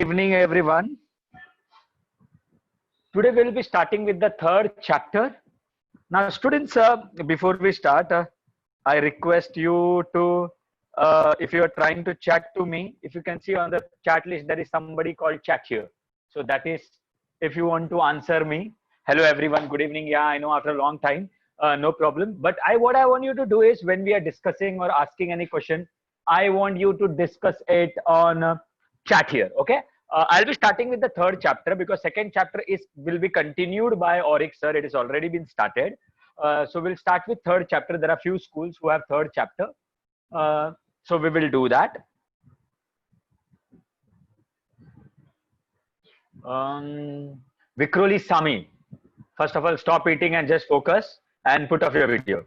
Evening, everyone. Today we'll be starting with the third chapter. Now, students, before we start, I request you to, if you are trying to chat to me, if you can see on the chat list, there is somebody called chat here. So that is, if you want to answer me. Hello, everyone. Good evening. Yeah, I know after a long time, no problem. But what I want you to do is when we are discussing or asking any question, I want you to discuss it on chat here. Okay. I'll be starting with the third chapter because second chapter will be continued by Auric sir. It has already been started. So we'll start with third chapter. There are few schools who have third chapter. So we will do that. Vikroli Sami, first of all, stop eating and just focus and put off your video.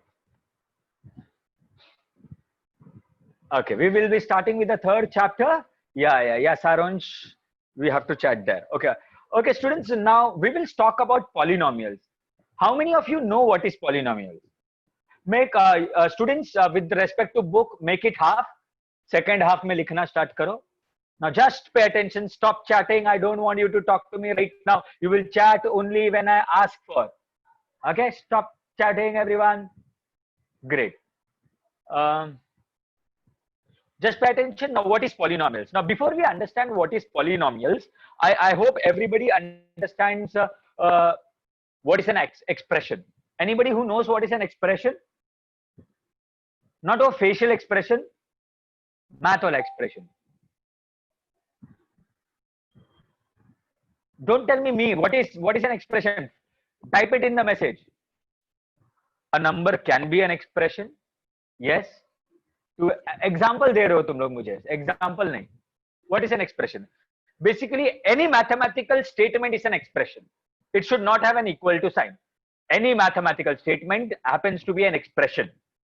Okay, we will be starting with the third chapter. Yeah, Saransh, we have to chat there. Okay, students, now we will talk about polynomials. How many of you know what is polynomials? Make students with respect to book, make it half. Second half mein likhna start karo. Now just pay attention, stop chatting. I don't want you to talk to me right now. You will chat only when I ask for. Okay, stop chatting, everyone. Great. Just pay attention. Now, what is polynomials? Now, before we understand what is polynomials, I hope everybody understands what is an expression. Anybody who knows what is an expression? Not a facial expression, math or expression. Don't tell me what is an expression. Type it in the message. A number can be an expression. Yes. To example दे रहे हो तुम लोग मुझे. Example नहीं. What is an expression? Basically, any mathematical statement is an expression. It should not have an equal to sign. Any mathematical statement happens to be an expression.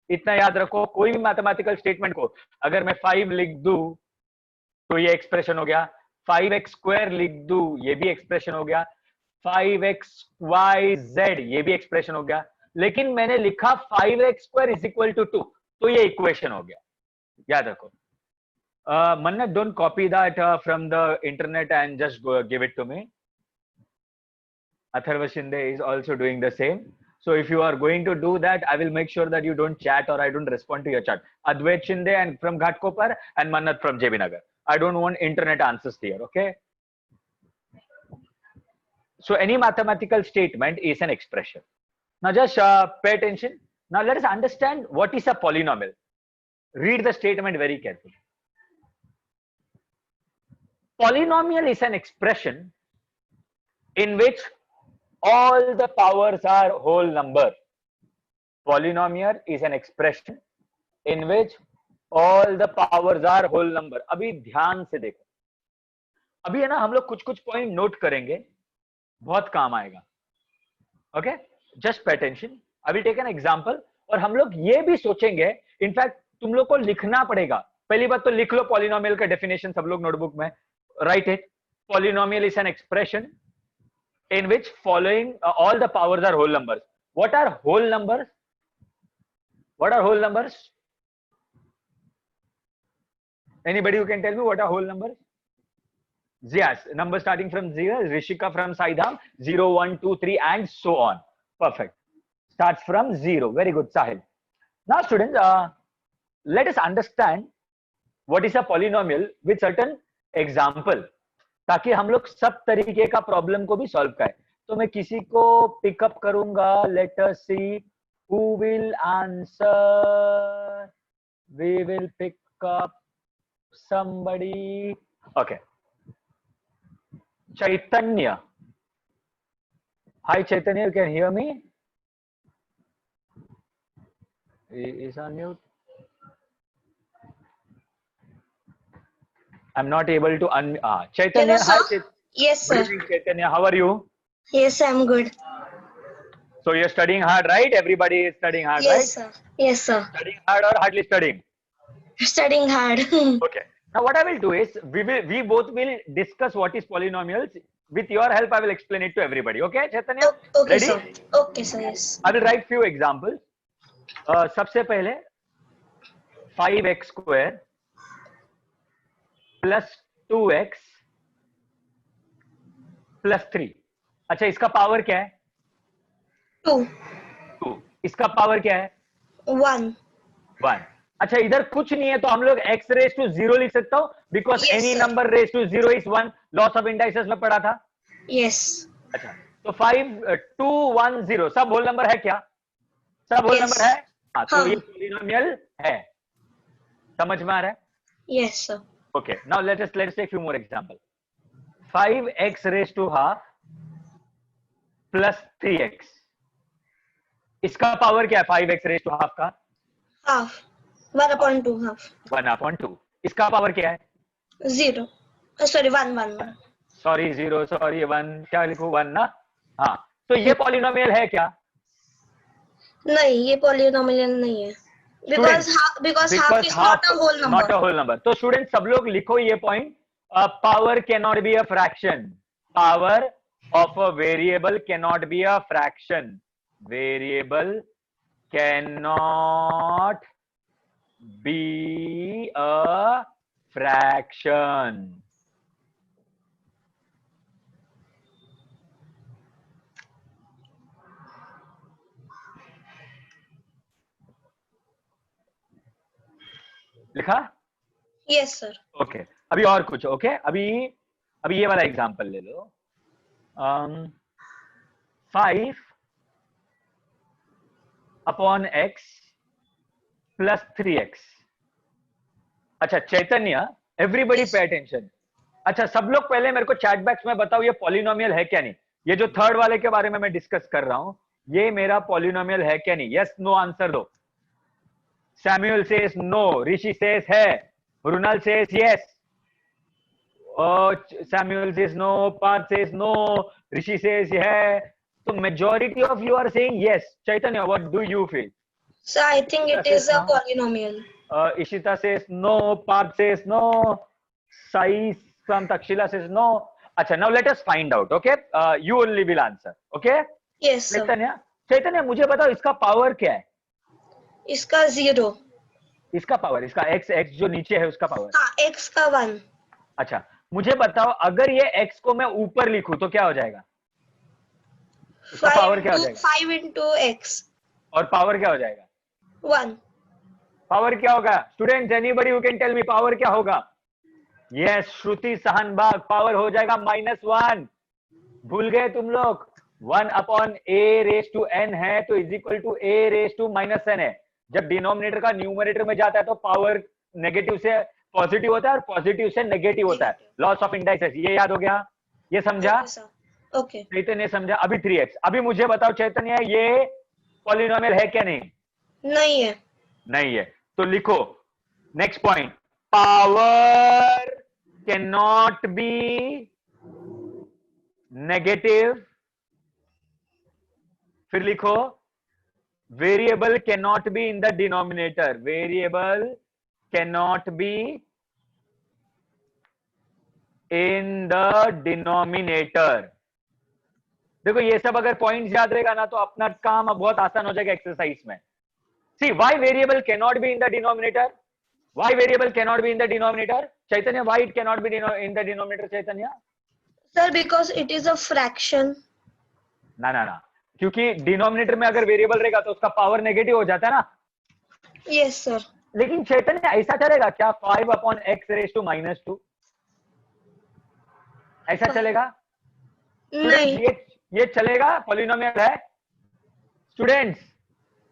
इतना याद रखो, कोई भी mathematical statement को अगर मैं 5 लिख दूं तो ये expression हो गया. 5x square लिख दूं ये भी expression हो गया. 5xyz ये भी expression हो गया. लेकिन मैंने लिखा 5x square is equal to 2 तो ये इक्वेशन हो गया. याद रखो. Mannat, don't copy that from the internet and just give it to me. Atharva Shinde is also doing the same. So if you are going to do that, I will make sure that you don't chat or I don't respond to your chat. Advait Shinde and from Ghatkopar and Mannat from JB Nagar. I don't want internet answers here, okay? So any mathematical statement is an expression. Now just pay attention. Now let us understand what is a polynomial. Read the statement very carefully. Polynomial is an expression in which all the powers are whole number. Polynomial is an expression in which all the powers are whole number. अभी ध्यान से देखो. अभी है ना हम लोग कुछ पॉइंट नोट करेंगे, बहुत काम आएगा. Okay? Just pay attention. I will take an example और हम लोग ये भी सोचेंगे. इनफैक्ट तुम लोग को लिखना पड़ेगा. पहली बात तो लिख लो पॉलिनोमियल का डेफिनेशन सब लोग नोटबुक में. Write it. Polynomial is an expression in which following all the powers are whole numbers. What are whole numbers? What are whole numbers? Anybody who can tell me what are whole numbers? Yes, number starting from 0. Rishika from Saidham. 0, 1, 2, 3 and so on. Perfect. Starts from 0. Very good, Sahil. Now students, let us understand what is a polynomial with certain example, ताकि हम लोग सब तरीके का problem को भी solve करें. तो मैं किसी को पिकअप करूंगा. Let us see who will answer. We will pick up somebody. Okay. Chaitanya. Hi Chaitanya, you can hear me? He is on mute. I'm not able to Chaitanya. Hello, Hi, yes, sir. Good evening, Chaitanya. How are you? Yes, I'm good. So you're studying hard, right? Everybody is studying hard, Yes, right? sir. Yes, sir. Studying hard or hardly studying? Studying hard. Okay. Now what I will do is we both will discuss what is polynomials. With your help, I will explain it to everybody. Okay, Chaitanya? Okay, Ready? sir. Okay, sir. Yes. I will write few examples. सबसे पहले 5x square plus 2x +3। अच्छा, इसका power क्या है? 2 2। इसका power क्या है? 1 1। अच्छा, इधर कुछ नहीं है तो हम लोग x रेज टू 0 लिख सकता हूं, because Yes, any sir. Number raise to 0 is 1। Laws of indices में पढ़ा था। yes अच्छा, तो 5210 सब होल नंबर है क्या? सब होल yes नंबर है। हाँ, तो ये हाँ पॉलिनोमियल है। समझ में आ रहा है? yes sir Okay, now let's take few more example. 5x raised to half plus 3x. इसका पावर क्या है 5x raised to half का? half 1/2 half 1/2। इसका पावर क्या है? 0 sorry 1 सॉरी 0, सॉरी 1, क्या लिखूं 1 ना? हाँ, तो ये पॉलिनोमियल है क्या? नहीं, ये पॉलिनोमियल नहीं है student, because half because is half not a whole not number. A whole number. तो स्टूडेंट सब लोग लिखो ये point, power can not be a fraction. Power of a variable can not be a fraction. Variable cannot be a fraction. लिखा? yes sir okay, अभी और कुछ। Okay, अभी अभी ये वाला एग्जांपल ले लो। 5/x plus 3x। अच्छा चैतन्य, एवरीबडी yes पे अटेंशन। अच्छा, सब लोग पहले मेरे को चैट बॉक्स में बताओ ये पॉलिनोमियल है क्या नहीं। ये जो थर्ड वाले के बारे में मैं डिस्कस कर रहा हूं, ये मेरा पॉलिनोमियल है क्या नहीं? यस नो आंसर दो। Samuel says no, Rishi says है, Runal says yes, Samuel says no, Parth says no, Rishi says है। तो majority of you are saying yes. Chaitanya, what do you feel? so I think it is a polynomial. Ishita says no, Parth says no, Sai from Takshila says no. अच्छा, now let us find out. Okay, you only will answer. Okay, yes sir चैतन्य, चैतन्य मुझे बताओ इसका power क्या है? इसका 0 इसका power, इसका x जो नीचे है उसका पावर। हाँ x का 1 अच्छा, मुझे बताओ अगर ये x को मैं ऊपर लिखूं तो क्या हो जाएगा? उसका 5 पावर क्या हो into जाएगा? 5 into x और पावर क्या हो जाएगा? 1 पावर क्या होगा? Students, anybody who can tell me power क्या होगा? यस, श्रुति सहनबाग, पावर हो जाएगा -1। भूल गए तुम लोग? 1/a⁻n है तो इज इक्वल टू a⁻n है। जब डिनोमिनेटर का न्यूमरेटर में जाता है तो पावर नेगेटिव से पॉजिटिव होता है और पॉजिटिव से नेगेटिव होता है। लॉस ऑफ इंडाइसेस, ये याद हो गया? ये समझा? okay sir okay चैतन्य समझा? अभी 3x। अभी मुझे बताओ चैतन्य, ये पॉलिनोमियल है क्या नहीं? नहीं है नहीं है, तो लिखो next point, power can not B negative. फिर लिखो variable can not be in the denominator. Variable can not be in the denominator. देखो ये सब अगर पॉइंट्स याद रहेगा ना तो अपना काम अब बहुत आसान हो जाएगा एक्सरसाइज में। See why variable can not be in the denominator? Why variable can not be in the denominator? Chaitanya, why it can not be in the denominator? Chaitanya, sir because it is a fraction. ना ना ना, क्योंकि denominator में अगर variable रहेगा तो उसका power negative हो जाता है ना। yes sir लेकिन चैतन्य ऐसा चलेगा क्या 5/x⁻²? ऐसा चलेगा? नहीं ये चलेगा? पॉलिनोमियल है students.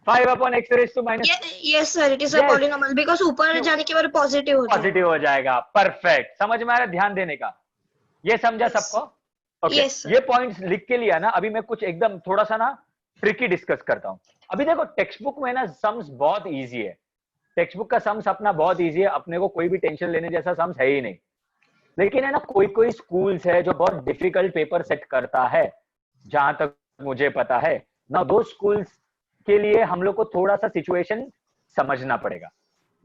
5/x⁻²। yes sir it is a Yes. polynomial because ऊपर क्यों? जाने के बाद पॉजिटिव हो जाएगा पॉजिटिव हो जाएगा। परफेक्ट, समझ में आ रहा है? ध्यान देने का। ये समझा Yes. सबको? Okay, Yes, sir. ये पॉइंट्स लिख के लिया ना। अभी मैं कुछ एकदम थोड़ा सा ना ट्रिकी डिस्कस करता हूं। अभी देखो टेक्स्ट बुक में ना सम्स बहुत इजी है। टेक्स्ट बुक का सम्स अपना बहुत इजी है, अपने को कोई भी टेंशन लेने जैसा सम्स है ही नहीं। लेकिन है ना, कोई कोई स्कूल्स है जो बहुत डिफिकल्ट पेपर सेट करता है, जहां तक मुझे पता है ना। दो स्कूल्स के लिए हम लोग को थोड़ा सा सिचुएशन समझना पड़ेगा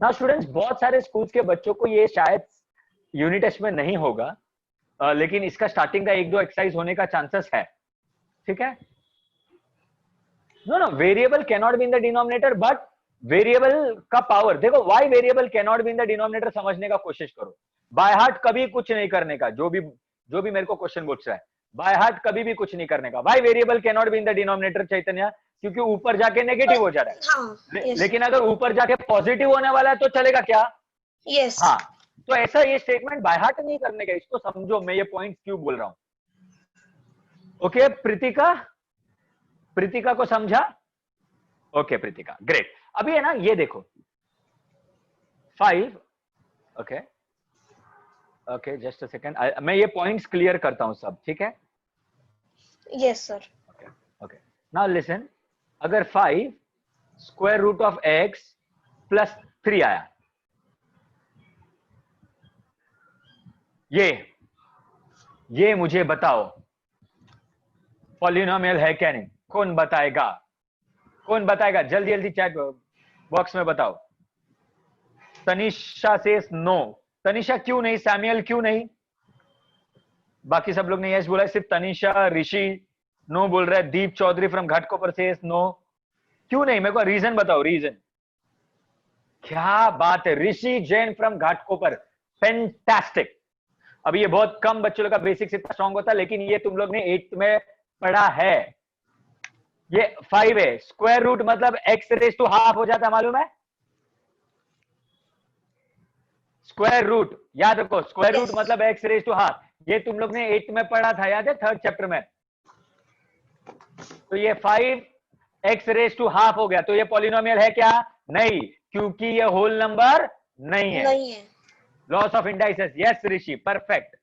ना। स्टूडेंट्स, बहुत सारे स्कूल्स के बच्चों को ये शायद यूनिट टेस्ट में नहीं होगा, लेकिन इसका स्टार्टिंग का 1-2 एक्सरसाइज होने का चांसेस है। ठीक है? No no, variable can not be in the denominator, but variable का पावर देखो। Why variable can not be in the denominator समझने का कोशिश करो। बाय हार्ट कभी कुछ नहीं करने का। जो भी मेरे को क्वेश्चन पूछ रहा है, बाय हार्ट कभी भी कुछ नहीं करने का। Why variable can not be in the denominator Chaitanya? क्योंकि ऊपर जाके नेगेटिव हो जा रहा है। हाँ, yes, लेकिन अगर ऊपर जाके पॉजिटिव होने वाला है तो चलेगा क्या? yes, हाँ, तो ऐसा ये स्टेटमेंट बाय हार्ट नहीं करने का, इसको समझो मैं ये पॉइंट क्यों बोल रहा हूं। ओके प्रीतिका, प्रीतिका को समझा? Okay Pritika, great. अभी है ना, ये देखो 5, okay okay just a second, मैं ये पॉइंट्स क्लियर करता हूं सब, ठीक है? yes, sir. Okay okay, now listen, अगर 5 square root of x plus 3 आया, ये मुझे बताओ पॉलिनोमियल है क्या नहीं? कौन बताएगा? कौन बताएगा? जल्दी जल्दी चैट बॉक्स में बताओ। तनिषा से नो। तनिषा क्यों नहीं? सैमुअल क्यों नहीं? बाकी सब लोग ने यस बोला है, सिर्फ तनिषा, ऋषि नो बोल रहा है। दीप चौधरी फ्रॉम घाटकोपर से नो। क्यों नहीं? मेरे को रीजन बताओ, रीजन। क्या बात है, ऋषि जैन फ्रॉम घाटकोपर, फैंटास्टिक। अभी ये बहुत कम बच्चों लोग का बेसिक्स इतना स्ट्रांग होता है, लेकिन ये तुम लोग ने 8th में पढ़ा है। ये 5 है, स्क्वायर रूट मतलब x रेज टू हाफ हो जाता है, मालूम है? स्क्वायर रूट याद रखो, स्क्वायर रूट मतलब x रेज टू हाफ। ये तुम लोग ने 8th में पढ़ा था, याद है? 3rd चैप्टर में। तो ये 5x रेज टू हाफ हो गया, तो ये पॉलिनोमियल है क्या? नहीं, क्योंकि ये होल नंबर नहीं है। नहीं है। Loss of indices, yes Rishi, perfect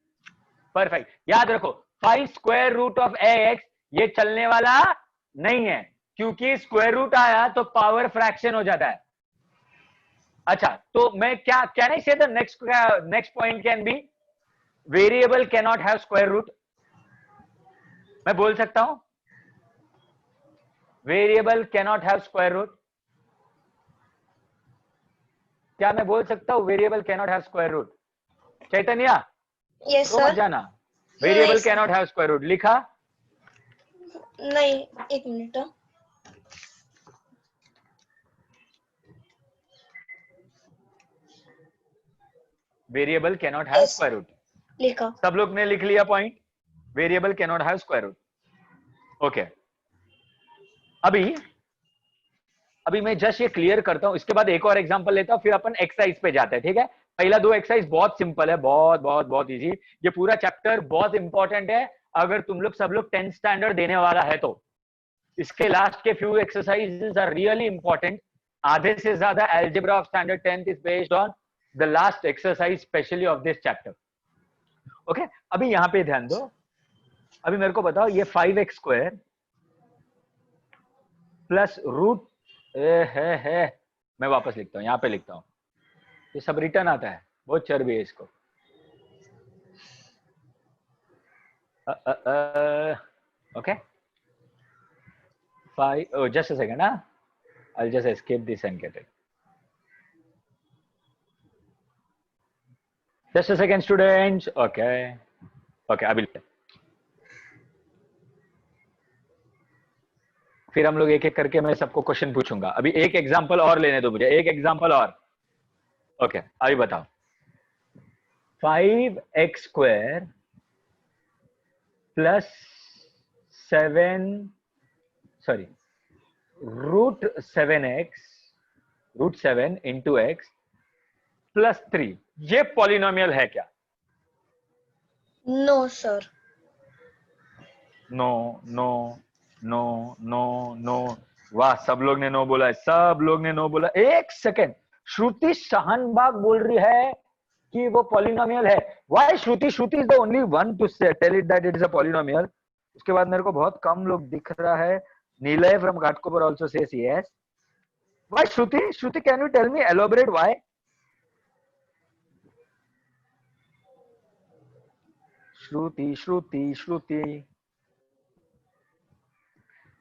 perfect. याद रखो 5 स्क्वायर रूट ऑफ x ये चलने वाला नहीं है, क्योंकि स्क्वायर रूट आया तो पावर फ्रैक्शन हो जाता है। अच्छा, तो मैं क्या नहीं से the next point can be variable can not have square root. मैं बोल सकता हूं variable can not have square root? क्या मैं बोल सकता हूं variable can not have square root? Chaitanya yes तो मत सर। जाना, वेरिएबल नहीं, can not have square root लिखा? नहीं, एक minute. Variable can not have square root लिखा। सब लोग ने लिख लिया point? Variable can not have square root. Okay, अभी मैं जस्ट ये क्लियर करता हूं, इसके बाद एक और एग्जांपल लेता हूं, फिर अपन एक्सरसाइज पे जाते हैं, ठीक है? पहला 2 एक्सरसाइज बहुत सिंपल है, बहुत बहुत बहुत इजी। ये पूरा चैप्टर बहुत इंपॉर्टेंट है, अगर तुम लोग सब लोग 10th स्टैंडर्ड देने वाला है तो। इसके लास्ट के few exercises are really important. आधे से ज्यादा algebra of standard 10th is based on the last exercise specially of this chapter. Okay, अभी यहां पे ध्यान दो। अभी मेरे को बताओ, ये 5x स्क्वायर प्लस रूट है, मैं वापस लिखता हूं, यहां पे लिखता हूं, ये सब रिटर्न आता है, बहुत चर्बी है इसको। Okay 5, oh just a second, I'll just escape this and get it. Just a second students. Okay अभी फिर हम लोग एक एक करके मैं सबको क्वेश्चन पूछूंगा। अभी एक एग्जांपल और लेने दो मुझे, एक एग्जांपल और। ओके अभी बताओ, 5x square plus 7 root 7 into x plus 3, ये पॉलिनोमियल है क्या? No sir. No no no no no, वाह सब लोग ने नो बोला है, सब लोग ने नो बोला। एक सेकेंड, श्रुति शाहनबाग बोल रही है कि वो पॉलिनोमियल है। Why Shruti is the only one to tell it that it is a polynomial. उसके बाद मेरे को बहुत कम लोग दिख रहा है। Nilay from Ghatkopar also says yes. Why Shruti can you tell me, elaborate why? Shruti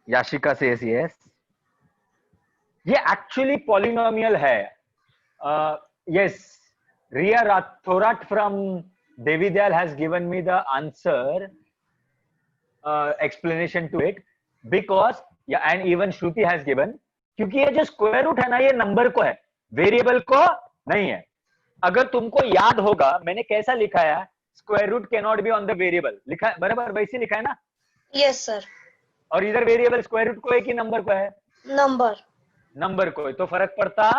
Yashika says yes. ये एक्चुअली पॉलिनोमियल है। यस, रिया राथोराट from Devidayal has given me the answer, explanation to it, because and even Shruti has given, क्योंकि ये जो square root है ना, ये number को है, वेरिएबल को नहीं है। अगर तुमको याद होगा मैंने कैसा लिखा है, square root can not be on the variable, लिखा है बराबर, वैसे लिखा है ना। Yes sir. और इधर वेरिएबल स्क्वायर रूट को है कि नंबर को है? नंबर। नंबर को है, तो फर्क पड़ता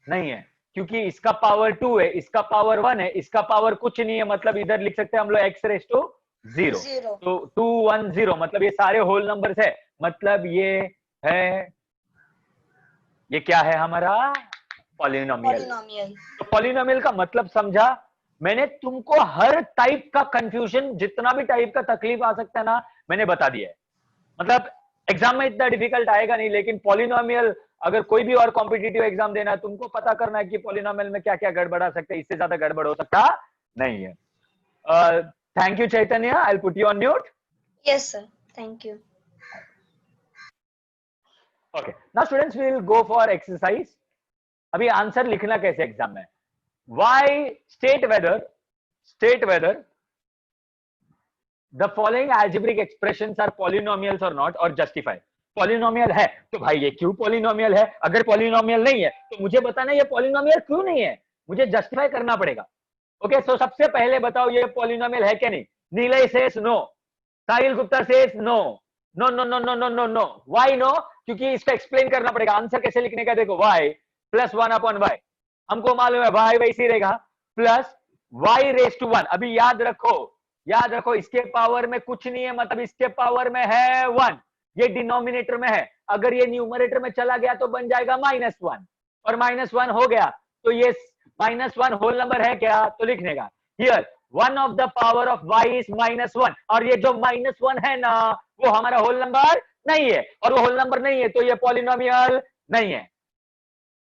नहीं है, क्योंकि इसका पावर 2 है, इसका पावर 1 है, इसका पावर कुछ नहीं है, मतलब इधर लिख सकते हैं हम लोग x रेस टू 0। तो 2 1 0 मतलब ये सारे होल नंबर्स है, मतलब ये है, ये क्या है हमारा? पॉलिनोमियल। तो पॉलिनोमियल का मतलब समझा मैंने तुमको, हर टाइप का कंफ्यूजन, जितना भी टाइप का तकलीफ आ सकता है ना, मैंने बता दिया है। मतलब एग्जाम में इतना डिफिकल्ट आएगा नहीं, लेकिन पॉलिनोमियल अगर कोई भी और कॉम्पिटिटिव एग्जाम देना है, तुमको पता करना है कि पॉलिनोमियल में क्या क्या गड़बड़ा सकता है, इससे ज्यादा गड़बड़ हो सकता नहीं है। Thank you Chaitanya, I will put you on mute. Yes sir, thank you. Okay, now students we will go for exercise. अभी आंसर लिखना कैसे एग्जाम में। Why state whether the following algebraic expressions are polynomials or not, और justify। Polynomial है तो भाई ये क्यों पॉलिनोमियल है, अगर पॉलिनोमियल नहीं है तो मुझे बताना ये पॉलिनोमियल क्यों नहीं है, मुझे जस्टिफाई करना पड़ेगा। ओके, सो सबसे पहले बताओ ये पॉलिनोमियल है क्या नहीं। Nilay says no, Sahil Gupta says no, no no no no no no no. Why no? क्योंकि इसका एक्सप्लेन करना पड़ेगा। आंसर कैसे लिखने का, देखो y प्लस 1 अपॉन y, हमको मालूम है y वैसे ही रहेगा, प्लस y रेस टू 1। अभी याद रखो इसके पावर में कुछ नहीं है, मतलब इसके पावर में है 1, ये डिनोमिनेटर में है, अगर ये न्यूमरेटर में चला गया तो बन जाएगा -1, और -1 हो गया तो ये -1 होल नंबर है क्या, तो लिखने का here 1 of the power of y is -1, और ये जो -1 है ना वो हमारा होल नंबर नहीं है, और वो होल नंबर नहीं है तो ये पॉलिनोमियल नहीं है।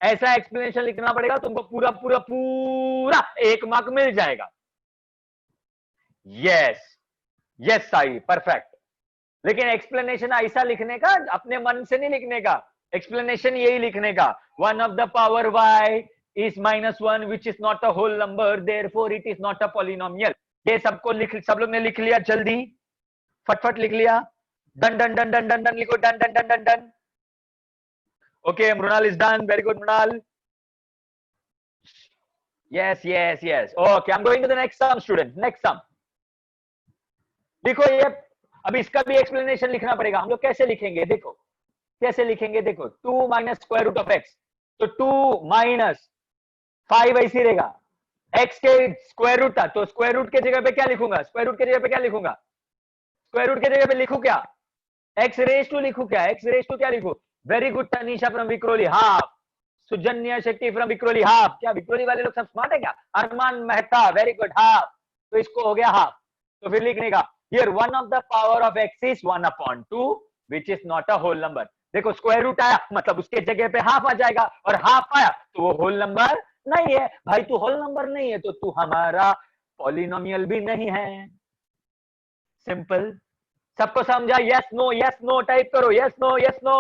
ऐसा एक्सप्लेनेशन लिखना पड़ेगा तुमको, पूरा पूरा पूरा 1 मार्क मिल जाएगा। Yes Sai, perfect. लेकिन एक्सप्लेनेशन ऐसा लिखने का, अपने मन से नहीं लिखने का, एक्सप्लेनेशन यही लिखने का 1 of the power y is -1 which is not a whole number therefore it is not a polynomial। ये सबको सब लोग ने लिख लिया, जल्दी फटफट लिख लिया, done done done done done done लिखो, done done done done done. Okay, Mrinal is done, very good Mrinal. yes okay, I'm going to the next sum student, next sum। देखो ये, अब इसका भी एक्सप्लेनेशन लिखना पड़ेगा। हम लोग कैसे लिखेंगे, देखो कैसे लिखेंगे, देखो 2 minus square root of x, तो 2 माइनस 5 ऐसी रहेगा, एक्स के स्क्वायर रूट था तो स्क्वायर रूट के जगह पे क्या लिखूंगा, स्क्वायर रूट के जगह पे क्या लिखूंगा, स्क्वायर रूट के जगह पे लिखू क्या, एक्स रेस टू लिखू क्या, एक्स रेस टू क्या लिखू। Very good Tanisha from Vikhroli, half. Sujanya Shetty from Vikhroli, half. क्या विक्रोली वाले लोग सब स्मार्ट है क्या। Arman Mehta, very good, half. तो इसको हो गया हाफ, तो फिर लिखने का here 1 of the power of x is 1/2 which is not a whole number. देखो स्क्वायर रूट आया मतलब उसके जगह पे हाफ आ जाएगा, और हाफ आया तो वो होल नंबर नहीं है। भाई तू होल नंबर नहीं है तो तू हमारा पॉलिनोमियल भी नहीं है। सिंपल, सबको समझा? यस नो टाइप करो, yes no yes no,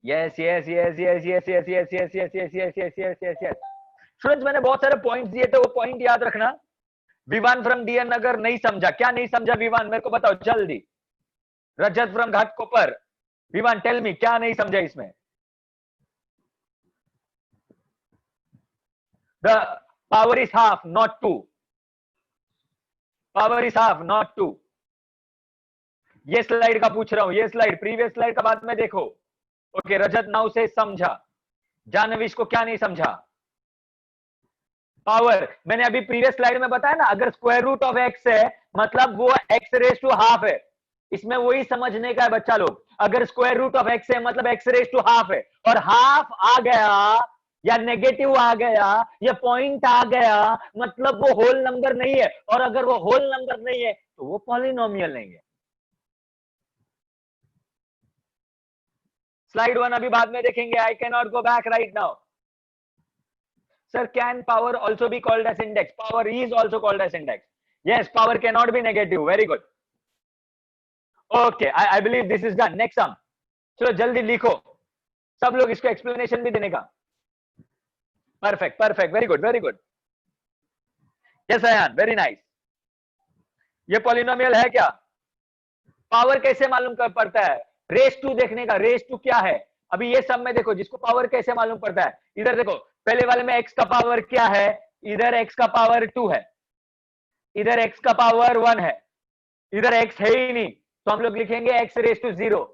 yes yes yes yes yes yes yes yes yes yes yes yes yes yes yes. Students मैंने बहुत सारे पॉइंट्स दिए थे, वो पॉइंट याद रखना। विवान फ्रॉम डीएन नगर नहीं समझा, क्या नहीं समझा विवान, मेरे को बताओ जल्दी। Rajat from Ghatkopar, Vivaan tell me क्या नहीं समझा इसमें। The power is half not 2, power is half not 2। ये स्लाइड का पूछ रहा हूं, ये स्लाइड, प्रीवियस स्लाइड का बाद में देखो। ओके रजत नाउ से समझा, जानवीश को क्या नहीं समझा। पावर मैंने अभी प्रीवियस स्लाइड में बताया ना, अगर स्क्वायर रूट ऑफ एक्स है मतलब वो एक्स रेस टू हाफ है। इसमें वही समझने का है बच्चा लोग, अगर स्क्वायर रूट ऑफ एक्स है मतलब एक्स रेस टू हाफ है, और हाफ आ गया या नेगेटिव आ गया या पॉइंट आ गया मतलब वो होल नंबर नहीं है, और अगर वो होल नंबर नहीं है तो वो पॉलिनोमियल नहीं है। स्लाइड 1 अभी बाद में देखेंगे, I can not go back right now. Sir, can power also be called as index? Power is also called as index. Yes, power cannot be negative. Very good. Okay, I believe this is done. Next sum. चलो जल्दी लिखो, सब लोग इसको explanation भी देने का। Perfect, very good. Yes Ayan, very nice. ये पॉलिनोमियल है क्या? पावर कैसे मालूम कर पड़ता है? रेस टू देखने का, रेस टू क्या है। अभी ये सब में देखो जिसको पावर कैसे मालूम पड़ता है, इधर देखो पहले वाले में x का पावर क्या है, इधर x का पावर 2 है, इधर x का पावर 1 है, इधर x है ही नहीं, तो हम लोग लिखेंगे x रेज टू 0।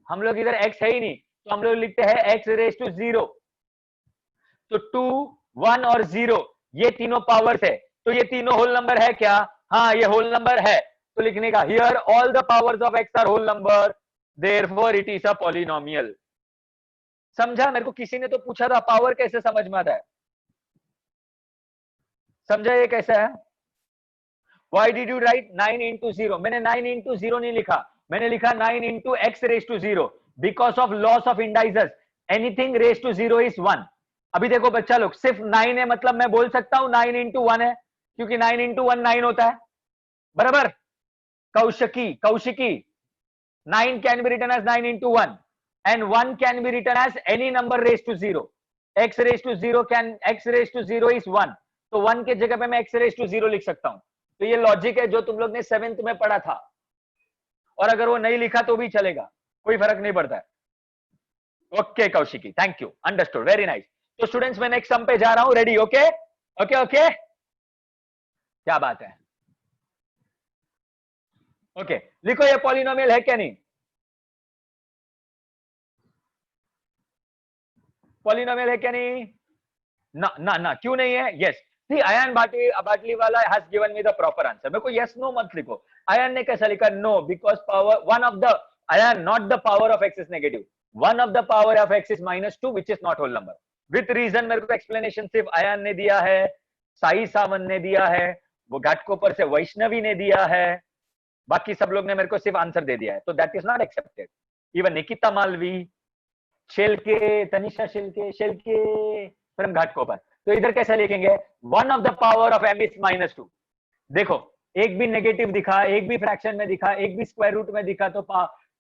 हम लोग इधर x है ही नहीं, तो हम लोग लिखते हैं x रेज टू 0। तो 2, 1 और 0 ये तीनों पावर्स है, तो ये तीनों होल नंबर है क्या? हाँ, ये होल नंबर है। तो लिखने का here all the powers of x are whole number, therefore it is a polynomial. समझा? मेरे को किसी ने तो पूछा था पावर कैसे समझ में आता है, समझा ये कैसा है? Why did you write 9 into 0? मैंने 9 into 0 नहीं लिखा, मैंने लिखा 9 into x raised to 0 because of loss of indices. Anything raised to 0 is 1. अभी देखो बच्चा लोग, सिर्फ 9 है मतलब मैं बोल सकता हूं 9 into 1 है, क्योंकि 9 into 1 9 होता है, बराबर? Kaushiki 9 can be written as 9 into 1 and 1 can be written as any number raised to 0. x raised to 0 is 1, तो 1 के जगह पे मैं x raised to 0 लिख सकता हूं। तो ये लॉजिक है जो तुम लोग ने 7th में पढ़ा था, और अगर वो नहीं लिखा तो भी चलेगा, कोई फर्क नहीं पड़ता है। Okay Kaushiki, thank you, understood, very nice. तो स्टूडेंट्स मैं नेक्स्ट सम पे जा रहा हूं, रेडी? ओके ओके ओके, क्या बात है? ओके, लिखो ये पॉलिनोमियल है क्या नहीं? पॉलिनोमियल है क्या नहीं? ना ना ना, क्यों नहीं है? यस, सी अयान बाटली वाला has given me the proper answer. मेरे को यस नो मत लिखो। अयान ने कैसा लिखा? No, because power one of the Ayan, not the power of x is negative, one of the power of x is -2 which is not whole number. With reason मेरे को explanation सिर्फ अयान ने दिया है, साई सावंत ने दिया है, वो घाटकोपर से वैष्णवी ने दिया है, बाकी सब लोग ने मेरे को सिर्फ आंसर दे दिया है, तो that is not accepted. Even Nikita Malvi, Shelke, Tanisha Shelke from Ghatkopar. तो इधर कैसा लिखेंगे? One of the power of m is -2। देखो, एक भी नेगेटिव दिखा, एक भी फ्रैक्शन में दिखा, एक भी स्क्वायर रूट में दिखा, तो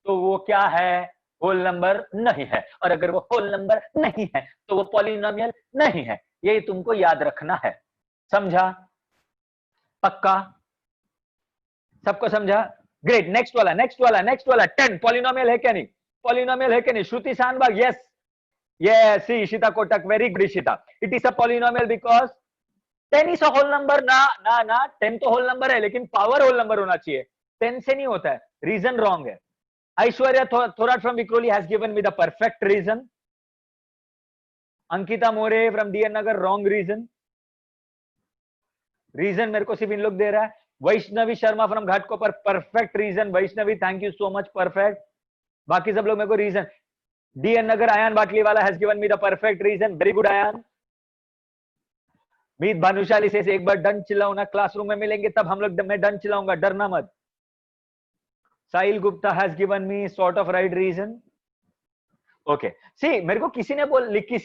वो क्या है? होल नंबर नहीं है। और अगर वो होल नंबर नहीं है तो वो पॉलिनोमियल नहीं है। ये तुमको याद रखना है, समझा? पक्का? सबको समझा? ग्रेट। नेक्स्ट वाला 10 पॉलिनोमियल है क्या नहीं? पॉलिनोमियल है क्या नहीं? Shruti Shanbhag, yes yes, see Ishita Kotak, very good Ishita. It is a polynomial because 10 is a whole number। ना 10 तो whole number है, लेकिन पावर whole number होना चाहिए, 10 से नहीं होता है। रीजन रॉन्ग है। Aishwarya Thorat from Vikhroli has given me the perfect reason. Ankita More from DN Nagar, wrong reason. Reason मेरे को सिर्फ इन लोग दे रहा है। Vaishnavi Sharma from Ghatkopar, perfect reason. Vaishnavi thank you so much, perfect. बाकी सब लोग मेरे को reason. DN Nagar Ayaan Batliwala has given me the perfect reason, very good Ayaan. Meet Bhanushali से एक बार डन चिल्लाओ ना, क्लासरूम में मिलेंगे तब हम लोग, मैं डन चिल्लाऊंगा, डरना मत। Sahil Gupta has given me sort of right reason. Okay, see मेरे को किसी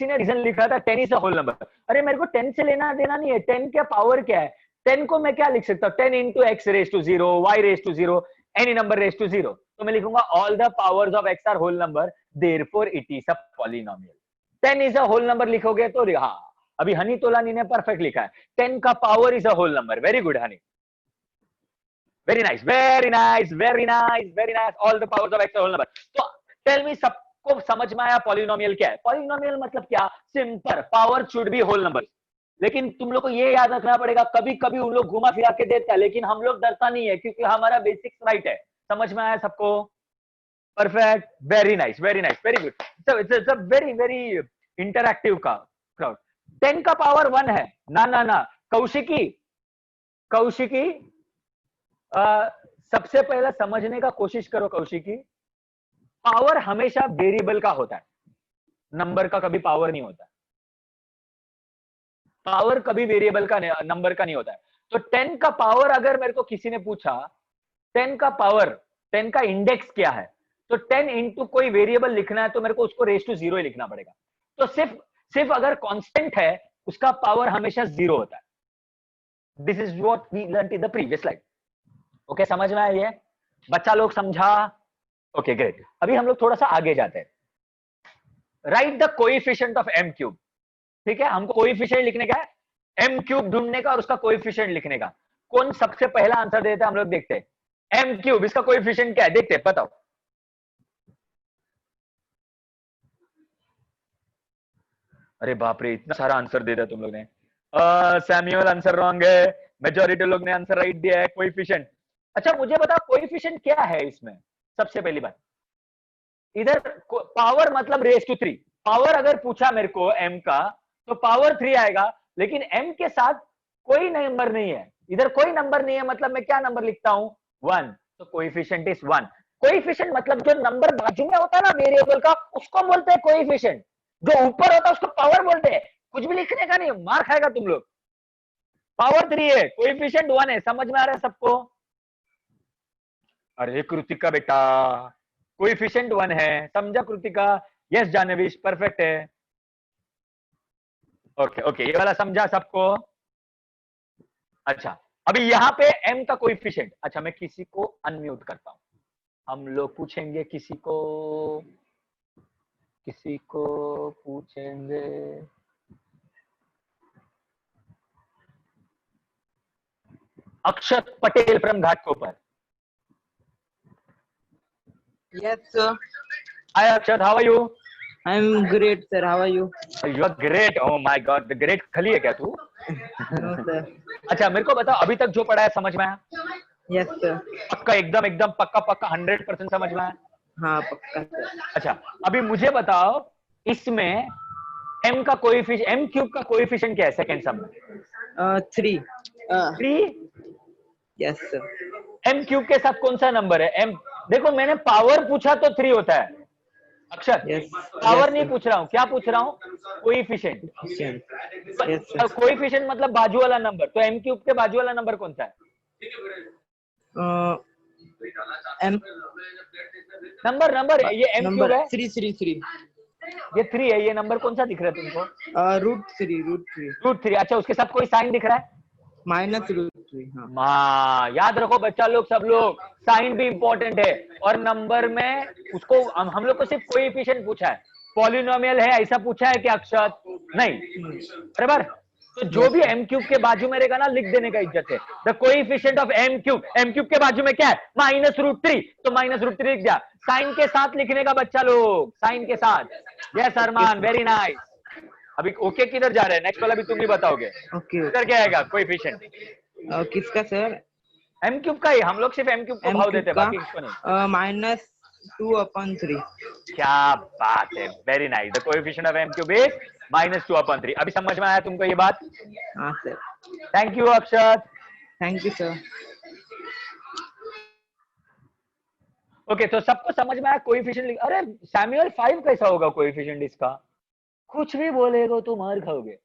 ने रीजन लिखा था 10 इज अ होल नंबर। अरे मेरे को 10 से लेना देना नहीं है, 10 क्या पावर क्या है? 10 को मैं क्या लिख सकता हूँ? 10 into x raised to 0, y raised to 0, any number raised to 0। तो मैं लिखूंगा all the powers of x are whole number, therefore it is a polynomial। 10 is a whole number लिखोगे तो हाँ, अभी हनी तोलानी ने परफेक्ट लिखा है, 10 का power is a whole number. Very good honey, very nice, very nice, very nice, very nice. All the powers of x are whole number. तो tell me, सबको समझ में आया पॉलिनोमियल क्या है? पॉलिनोमियल मतलब क्या? Simple, power should be whole number. लेकिन तुम लोग को ये याद रखना पड़ेगा, कभी कभी उन लोग घुमा फिरा के देता है, लेकिन हम लोग डरता नहीं है, क्योंकि हमारा बेसिक्स राइट है। समझ में आया सबको? Perfect, very nice, very nice, very good. It's a very very interactive का क्राउड। 10 का पावर 1 है ना। कौशिकी सबसे पहले समझने का कोशिश करो कौशिकी, पावर हमेशा वेरिएबल का होता है, नंबर का कभी पावर नहीं होता। पावर कभी वेरिएबल का नंबर का नहीं होता है। तो 10 का पावर अगर मेरे को किसी ने पूछा 10 का पावर, 10 का इंडेक्स क्या है, तो 10 इंटू कोई वेरिएबल लिखना है तो मेरे को उसको रेस टू 0 ही लिखना पड़ेगा। तो सिर्फ अगर कांस्टेंट है उसका पावर हमेशा 0 होता है। This is what we learned in the previous slide. Okay, समझ में आया? ये बच्चा लोग समझा? Okay great. अभी हम लोग थोड़ा सा आगे जाते हैं। Write the coefficient of m cube. ठीक है, हमको कोएफिशिएंट लिखने का है, m क्यूब ढूंढने का और उसका कोएफिशिएंट लिखने का। कौन सबसे पहला आंसर देता है हम लोग देखते हैं। m क्यूब, इसका कोएफिशिएंट क्या है देखते हैं, बताओ। अरे बाप रे, इतना सारा आंसर दे दिया तुम लोग ने। सैमुअल आंसर रॉन्ग है, मेजॉरिटी लोग ने आंसर राइट दिया है, कोएफिशिएंट। अच्छा मुझे बताओ कोएफिशिएंट क्या है इसमें, सबसे पहली बात। इधर पावर मतलब रेस टू 3, पावर अगर पूछा मेरे को m का तो पावर 3 आएगा, लेकिन m के साथ कोई नंबर नहीं है, इधर कोई नंबर नहीं है, मतलब मैं क्या नंबर लिखता हूं 1, तो कोएफिशिएंट इज 1। कोएफिशिएंट मतलब जो नंबर बाजू में होता है ना वेरिएबल का, उसको बोलते हैं कोएफिशिएंट। जो ऊपर होता है उसको पावर बोलते हैं। कुछ भी लिखने का नहीं, मार खाएगा तुम लोग। पावर 3 है, कोएफिशिएंट 1 है, समझ में आ रहा है सबको? अरे कृतिका बेटा, कोएफिशिएंट 1 है, समझा कृतिका? यस जानवीश, परफेक्ट है। ओके ओके, ये वाला समझा सबको? अच्छा अभी यहाँ पे m का कोएफिशिएंट, अच्छा मैं किसी को अनम्यूट करता हूं, हम लोग पूछेंगे किसी को पूछेंगे। Akshat Patel from Ghatkopar. Yes, sir. Hi Akshat, how are you? I'm great, sir. How are you? You are great. Oh my God, the great खली है क्या तू? No, sir. अच्छा मेरे को बताओ अभी तक जो पढ़ा है समझ में आया? Yes, sir. पक्का, एकदम पक्का 100% समझ में आया? हाँ पक्का sir. अच्छा अभी मुझे बताओ इसमें m का कोएफिशिएंट, m क्यूब का कोएफिशिएंट क्या है सेकंड सम में? 3. 3। Yes, sir. m क्यूब के साथ कौन सा नंबर है? m, देखो मैंने पावर पूछा तो 3 होता है अक्षर। Yes. पावर Yes, नहीं sir. पूछ रहा हूँ, क्या पूछ रहा हूँ? कोएफिशिएंट। Yes, sir. कोएफिशिएंट मतलब बाजू वाला नंबर, तो m क्यूब के बाजू वाला नंबर कौन सा है? M. नंबर ये m Number क्यूब है, 3. ये 3 है, ये नंबर कौन सा दिख रहा है तुमको? √3. √3। अच्छा उसके साथ कोई साइन दिख रहा है? -√3. हाँ. हाँ याद रखो बच्चा लोग, सब लोग, साइन भी इंपॉर्टेंट है। और नंबर में उसको हम लोग को सिर्फ कोएफिशिएंट पूछा है, पॉलिनोमियल है ऐसा पूछा है क्या अक्षत? नहीं, बराबर। तो जो भी m क्यूब के बाजू में रहेगा ना, लिख देने का इज्जत है। The coefficient of m cube के बाजू में क्या है? -√3, तो -√3 लिख दिया। साइन के साथ लिखने का बच्चा लोग, साइन के साथ। यस अरमान, वेरी नाइस। अभी ओके किधर जा रहे हैं? नेक्स्ट वाला भी तुम ही बताओगे। ओके. इधर क्या आएगा कोएफिशिएंट? किसका सर? m क्यूब का ही, हम लोग सिर्फ m क्यूब को भाव देते हैं, बाकी इसको नहीं। -2/3. क्या बात है, very nice. The coefficient of m cube is -2/3। अभी समझ में आया तुमको ये बात? हाँ sir. Thank you Akshat. Thank you sir. Okay तो सबको समझ में आया कोएफिशिएंट? अरे सैमुअल 5 कैसा होगा कोएफिशिएंट इसका? कुछ भी बोलेगा तो मार खाओगे।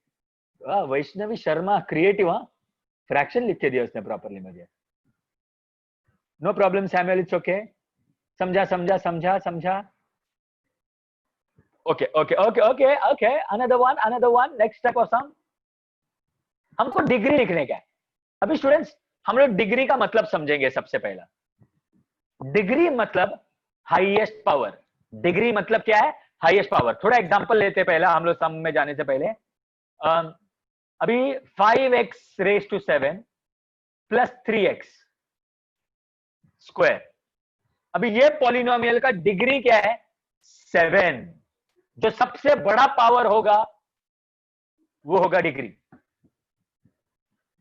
वाह वैष्णवी शर्मा, क्रिएटिव। हाँ, फ्रैक्शन लिख के दिया उसने प्रॉपर्ली मुझे। No problem Samuel, it's okay. समझा। Okay, another one, next type of sum. हमको डिग्री लिखने का है। अभी स्टूडेंट्स हम लोग डिग्री का मतलब समझेंगे। सबसे पहला डिग्री मतलब हाईएस्ट पावर। डिग्री मतलब क्या है? Highest power. थोड़ा एग्जांपल लेते हैं पहला, हम लोग सम में जाने से पहले। अभी 5x⁻⁷ प्लस 3x स्क्वायर, अभी ये पॉलिनोमियल का डिग्री क्या है? 7। जो सबसे बड़ा पावर होगा वो होगा डिग्री।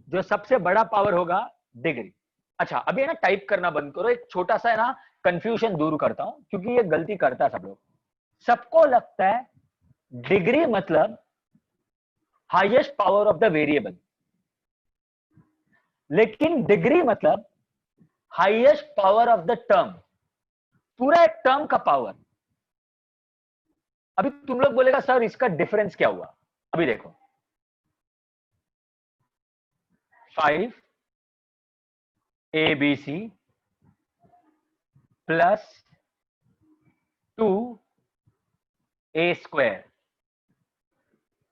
जो सबसे बड़ा पावर होगा डिग्री। अच्छा अभी है ना, टाइप करना बंद करो, एक छोटा सा है ना कंफ्यूजन दूर करता हूं, क्योंकि ये गलती करता है सब लोग। सबको लगता है डिग्री मतलब highest power of the variable, लेकिन डिग्री मतलब highest power of the term, पूरा एक टर्म का पावर। अभी तुम लोग बोलेगा सर इसका डिफरेंस क्या हुआ? अभी देखो 5abc प्लस 2a²।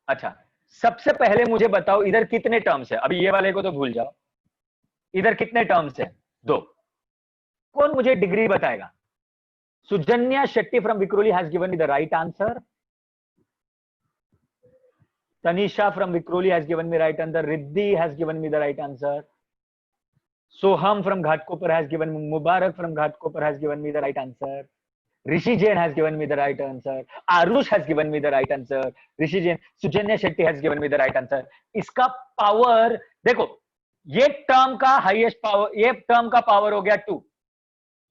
अच्छा सबसे पहले मुझे बताओ इधर कितने टर्म्स है? अभी ये वाले को तो भूल जाओ, इधर कितने टर्म्स है? 2। कौन मुझे डिग्री बताएगा? Sujanya Shetty from Vikhroli has given me the right answer. Tanisha from Vikroli has given me right answer. Riddhi has given me the right answer. Soham from Ghatkopar has given me, Mubarak from Ghatkopar has given me the right answer. Rishi Jain has given me the right answer. Arush has given me the right answer. Rishi Jain, Sujanya Shetty has given me the right answer. इसका power देखो, ये term का highest power, ये term का power हो गया 2।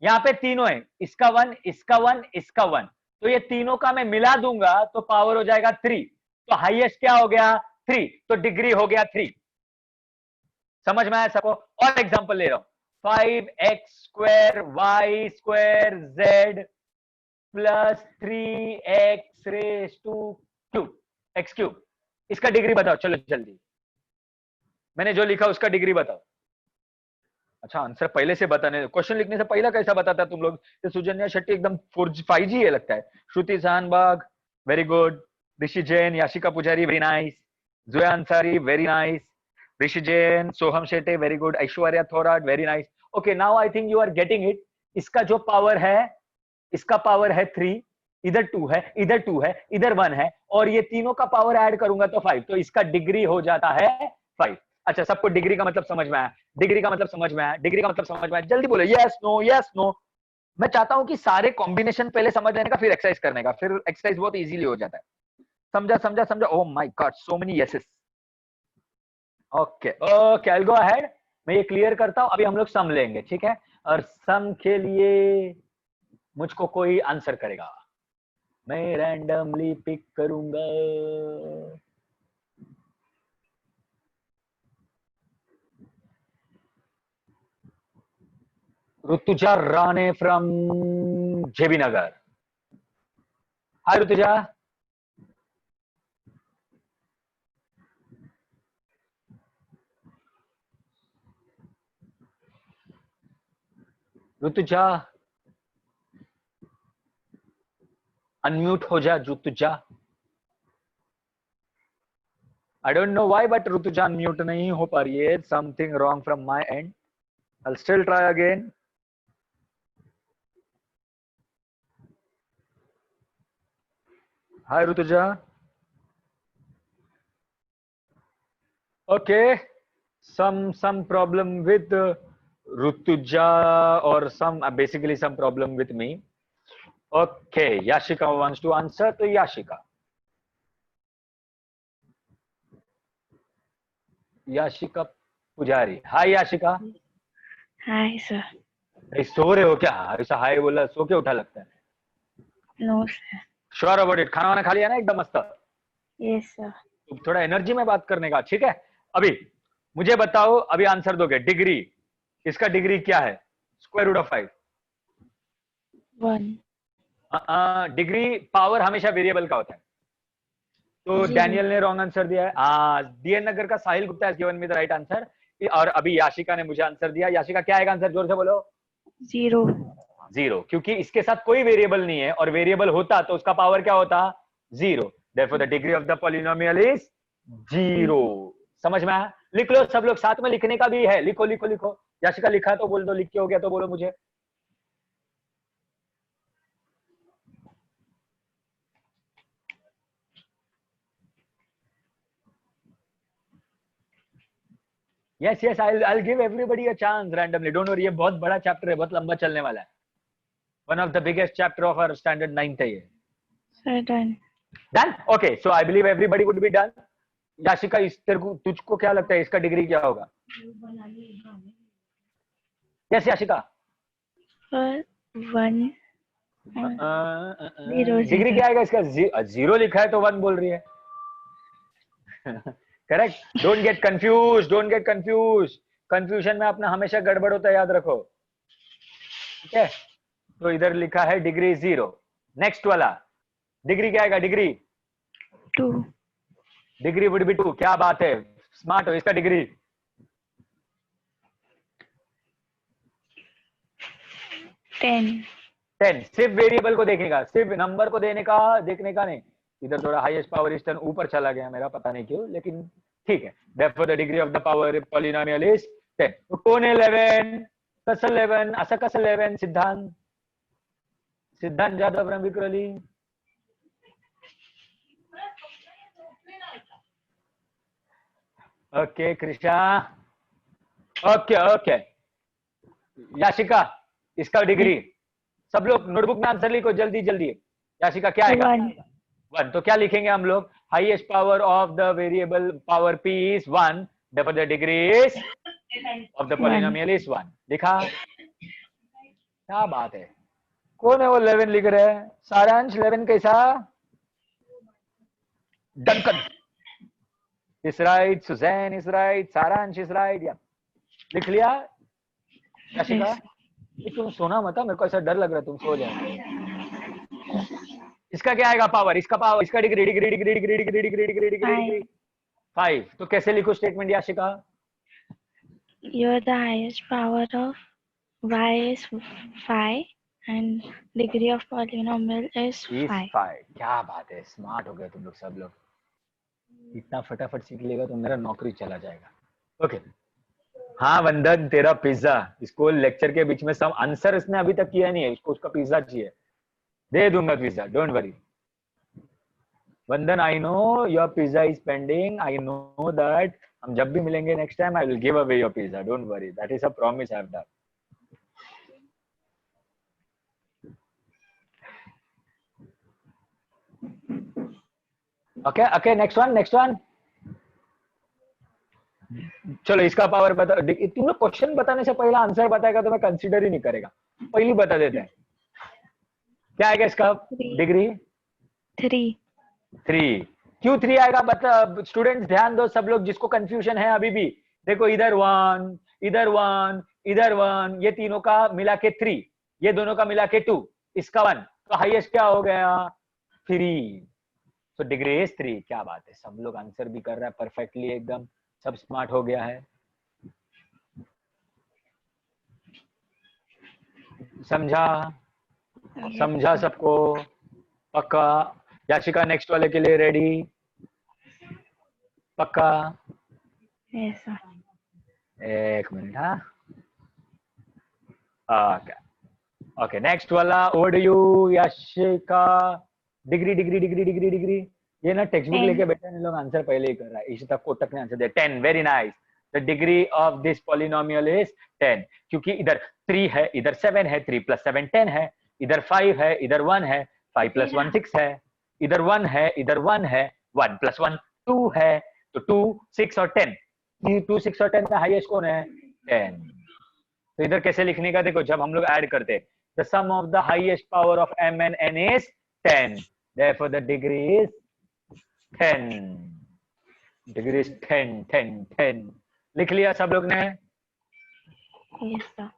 यहां पे तीनों है, इसका 1, इसका 1, इसका 1, तो ये तीनों का मैं मिला दूंगा तो पावर हो जाएगा 3। तो हाईएस्ट क्या हो गया 3, तो डिग्री हो गया 3। समझ में आया सबको? और एग्जांपल ले रहा हूं, 5x² y² z plus 3x³ x³। इसका डिग्री बताओ, चलो जल्दी, मैंने जो लिखा उसका डिग्री बताओ। अच्छा, आंसर पहले से बताने, क्वेश्चन लिखने से पहले कैसा बताता तुम लोग? तो सुजन्या शेट्टी एकदम 5G है लगता है। Shruti Shanbhag very good, Rishi Jain, Yashika Pujari very nice, Zoya Ansari very nice, Rishi Jain, Soham Shetty very good, Aishwarya Thorat very nice. Okay, now I think you are getting it. इसका जो पावर है, इसका पावर है 3, इधर 2 है, इधर 2 है, इधर 1 है, और ये तीनों का पावर ऐड करूंगा तो 5, तो इसका डिग्री हो जाता है 5। अच्छा, सबको डिग्री का मतलब समझ में आया? डिग्री का मतलब समझ में आया? डिग्री का मतलब समझ में आया? जल्दी बोलो यस नो यस नो। मैं चाहता हूं कि सारे कॉम्बिनेशन पहले समझ लेने का, फिर एक्सरसाइज करने का, फिर एक्सरसाइज बहुत इजीली हो जाता है। समझा समझा समझा? Oh my God, so many yeses. Okay okay, I will go ahead. मैं ये क्लियर करता हूं, अभी हम लोग सम लेंगे, ठीक है? और सम के लिए मुझको कोई आंसर करेगा, मैं रैंडमली पिक करूंगा। Rutuja Rane from JB Nagar. Hi Rutuja. Rutuja unmute हो जा Rutuja. I don't know why but Rutuja unmute नहीं हो पा रही है, something wrong from my end. I'll still try again. Hi Rutuja. Okay, some problem with Rutuja, or some basically some problem with me. Okay, Yashika wants to answer, to Yashika. Yashika Pujari. Hi Yashika. Hi sir. अरे सो रहे हो क्या? ऐसा हाय बोला सो के उठा लगता है। No sir. Sure about it? खाना वाना खा लिया ना एकदम मस्त? Yes sir. तो थोड़ा एनर्जी में बात करने का, ठीक है? अभी मुझे बताओ, अभी आंसर दोगे। डिग्री, इसका डिग्री क्या है? Square root of 5। 1। Degree power हमेशा वेरिएबल का होता है। तो Zero. डैनियल ने रॉन्ग आंसर दिया है। डीएन नगर का Sahil Gupta has given me the right answer. और अभी याशिका ने मुझे आंसर दिया। याशिका क्या आएगा आंसर? जोर से बोलो। 0। 0, क्योंकि इसके साथ कोई वेरिएबल नहीं है, और वेरिएबल होता तो उसका पावर क्या होता? 0। Therefore the degree of the polynomial is 0। समझ में आया? लिख लो सब लोग, साथ में लिखने का भी है, लिखो लिखो लिखो। याशिका लिखा तो बोल दो, लिख के हो गया तो बोलो मुझे। Yes yes, I'll give everybody a chance randomly, don't worry। ये बहुत बड़ा चैप्टर है, बहुत लंबा चलने वाला है। One of the biggest chapter of our standard 9th है ये। Sir done. Done? Okay, so I believe everybody would be done। Yashika, इस तेरे को, तुझको क्या लगता है इसका डिग्री क्या होगा? यस याशिका। 1। डिग्री क्या आएगा इसका? 0 लिखा है तो 1 बोल रही है। Correct. Don't get confuse, don't get confuse. Confusion में अपना हमेशा गड़बड़ होता है, याद रखो, ठीक है? तो इधर लिखा है डिग्री 0। नेक्स्ट वाला डिग्री क्या आएगा? डिग्री 2। Degree would be 2। क्या बात है, स्मार्ट हो। इसका डिग्री 10। सिर्फ वेरिएबल को देखेगा, सिर्फ नंबर को देखने का नहीं। इधर थोड़ा हाईएस्ट पावर इस टर्न ऊपर चला गया मेरा, पता नहीं क्यों, लेकिन ठीक है। Therefore the degree of the power polynomial is 10। तो कौन है 11? कसं 11? असं कसं 11? सिद्धांत Jadhav from Vikhroli. Okay Krishna. Okay okay Yashika, इसका डिग्री सब लोग नोटबुक में आंसर लिखो जल्दी जल्दी। याशिका क्या आएगा? 1। तो क्या लिखेंगे हम लोग? Highest power of the variable power p is 1, therefore the degree is of the polynomial is 1. दिखा? क्या बात है? कौन है वो 11 लिख रहे हैं? सारांश 11 कैसा? Duncan is right, Suzanne is right, सारांश is right. या लिख लिया? याशिका? Yes. ये तुम सोना मत, मेरे को ऐसा डर लग रहा है तुम सो जाओ. इसका क्या आएगा पावर? इसका पावर, इसका degree degree degree degree degree degree degree degree 5. तो कैसे लिखो statement Yashika? You're the highest power of y is 5 and degree of polynomial is 5. 5. क्या बात है, स्मार्ट हो गए तुम लोग सब लोग. इतना फटाफट सीख लेगा तो मेरा नौकरी चला जाएगा. ओके. हाँ वंदन, तेरा पिज्जा. इसको लेक्चर के बीच में सब आंसर इसने अभी तक किया नहीं है, इसको उसका पिज्जा चाहिए. दे दूंगा pizza, don't worry. Vandan, I know your pizza is pending. I know that. हम जब भी मिलेंगे next time I will give away your pizza, don't worry. That is a promise I have done. Okay okay, next one. चलो इसका power बता. तुम लोग question बताने से पहले आंसर बताएगा तो मैं कंसीडर ही नहीं करेगा. पहले बता देते हैं. क्या आएगा इसका डिग्री? 3. क्यों 3 आएगा? बता स्टूडेंट्स, ध्यान दो सब लोग जिसको कंफ्यूजन है अभी भी. देखो इधर 1, इधर 1, इधर 1, ये तीनों का मिला के 3, ये दोनों का मिला के 2, इसका 1, तो हाईएस्ट क्या हो गया? 3. तो डिग्री इज 3. क्या बात है, सब लोग आंसर भी कर रहा है परफेक्टली, एकदम सब स्मार्ट हो गया है. समझा सबको? पक्का? याशिका नेक्स्ट वाले के लिए रेडी? पक्का? Yes, sir. एक मिनट. हाँ ओके, नेक्स्ट वाला ओवर यू याशिका. डिग्री. ये ना टेक्स्ट बुक 10. लेके बैठे हैं लोग, आंसर पहले ही कर रहा है. इशिता कोटक ने आंसर दिया 10. Very nice. The degree of this polynomial is 10. क्योंकि इधर 3 है, इधर 7 है, 3 + 7 10 है, इधर 5 है, इधर 1 है, 5 + 1 6 है, इधर 1 है, इधर 1 है, 1 + 1 2 है, तो 2 6 और 10. 2 6 और 10 का हाईएस्ट कौन है? 10. तो इधर कैसे लिखने का? देखो जब हम लोग ऐड करते, the sum of the highest power of m and n is 10. Therefore the degree is 10. Degree is 10. लिख लिया सब लोग ने? Yes, sir.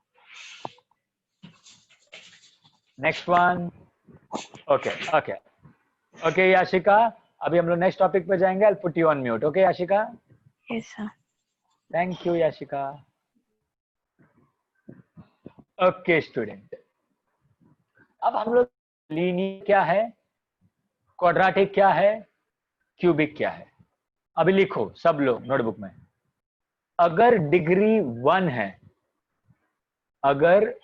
Next one. Okay Yashika, अभी हम लोग नेक्स्ट टॉपिक पे जाएंगे. आई will put you on mute. Okay Yashika? Yes, sir. Thank you Yashika. Okay student, अब हम लोग लीनियर क्या है, क्वाड्रेटिक क्या है, क्यूबिक क्या है, अभी लिखो सब लोग नोटबुक में. अगर डिग्री 1 है, अगर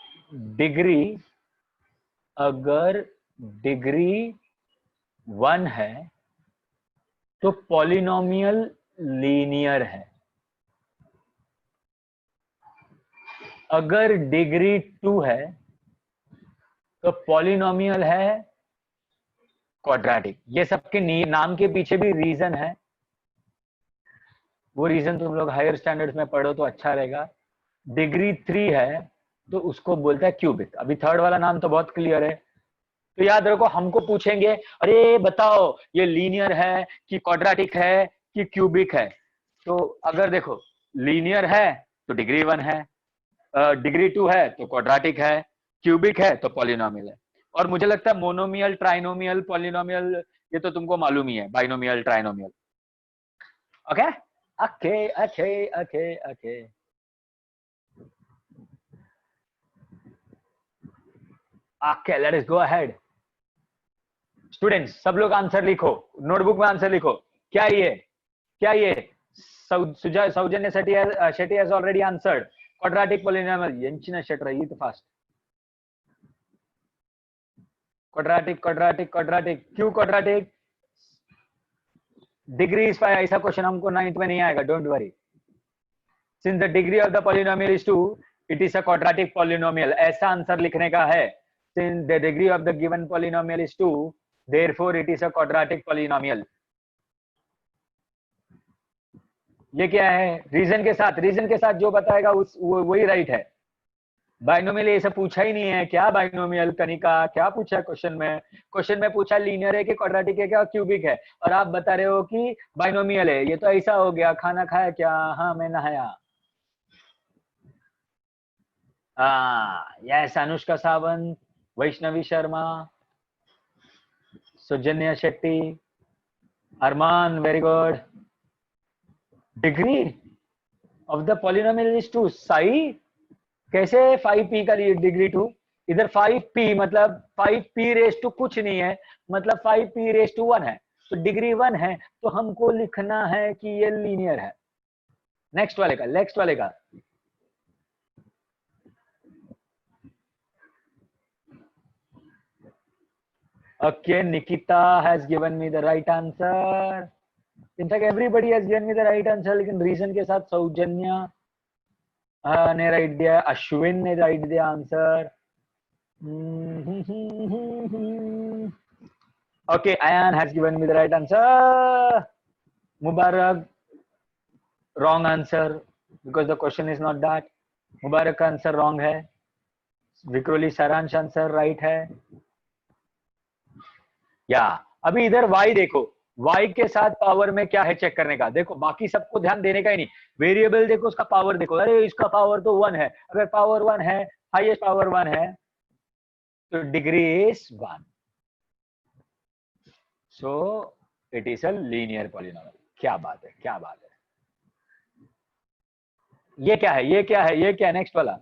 डिग्री 1 है तो पॉलिनोमियल लीनियर है. अगर डिग्री 2 है तो पॉलिनोमियल है क्वाड्रेटिक. ये सबके नाम के पीछे भी रीजन है. वो रीजन तुम लोग हायर स्टैंडर्ड्स में पढ़ो तो अच्छा रहेगा. डिग्री 3 है तो उसको बोलता है क्यूबिक. अभी थर्ड वाला नाम तो बहुत क्लियर है. तो याद रखो, हमको पूछेंगे अरे बताओ ये लीनियर है कि क्वाड्रेटिक है कि क्यूबिक है. तो अगर देखो लीनियर है तो डिग्री 1 है, डिग्री 2 है तो क्वाड्रेटिक है, क्यूबिक है तो पॉलिनोमियल है. और मुझे लगता है मोनोमियल, ट्राइनोमियल, पॉलिनोमियल ये तो तुमको मालूम ही है. Binomial, trinomial. Okay. Okay, let us go ahead. Students सब लोग आंसर लिखो, नोटबुक में आंसर लिखो. क्या ये सौजन्य Shetty has already answered. Quadratic polynomial. ಎಂಚಿನ ಶೆಟ್ರ ಇದು ಫಾಸ್ಟ್. Quadratic. क्यों quadratic? Degree is 5. ऐसा क्वेश्चन हमको 9th में नहीं आएगा, don't worry. Since the degree of the polynomial is 2, it is a quadratic polynomial. ऐसा आंसर लिखने का है. Since the degree of the given polynomial is 2, therefore it is a quadratic polynomial. ये क्या है? रीजन के साथ जो बताएगा वही राइट है। बाइनोमियल ये सब पूछा ही नहीं है। क्या बाइनोमियल कनिका क्या पूछा है क्वेश्चन में पूछा लीनियर है कि क्वाड्रेटिक है क्या क्यूबिक है, और आप बता रहे हो कि बाइनोमियल है। ये तो ऐसा हो गया, खाना खाया क्या? हाँ मैं नहाया। Yes, Anushka Sawant, Vaishnavi Sharma, Sujanya Shetty, Arman, very good. Degree of the polynomial is 2। Sai कैसे 5p का डिग्री 2? इधर 5p मतलब 5p रेस टू कुछ नहीं है, मतलब 5p रेस टू 1 है, तो डिग्री 1 है, तो हमको लिखना है कि ये लीनियर है। नेक्स्ट वाले का okay, Nikita has given me the right answer. In fact everybody has given me the right answer, लेकिन रीजन के साथ सौजन्या ने राइट दिया, अश्विन ने राइट दिया answer. Okay, Ayan has given me the right answer. Mubarak, wrong answer because the question is not that. मुबारक का answer wrong है। विक्रोली सारांश आंसर राइट है। या अभी इधर y देखो, y के साथ पावर में क्या है चेक करने का। देखो बाकी सबको ध्यान देने का ही नहीं, वेरिएबल देखो उसका पावर देखो, अरे इसका पावर तो 1 है, अगर पावर 1 है, हाईएस्ट पावर 1 है, तो degree is 1, so it is a linear polynomial. क्या बात है, क्या बात है। ये क्या है, ये क्या है, ये क्या है? नेक्स्ट वाला।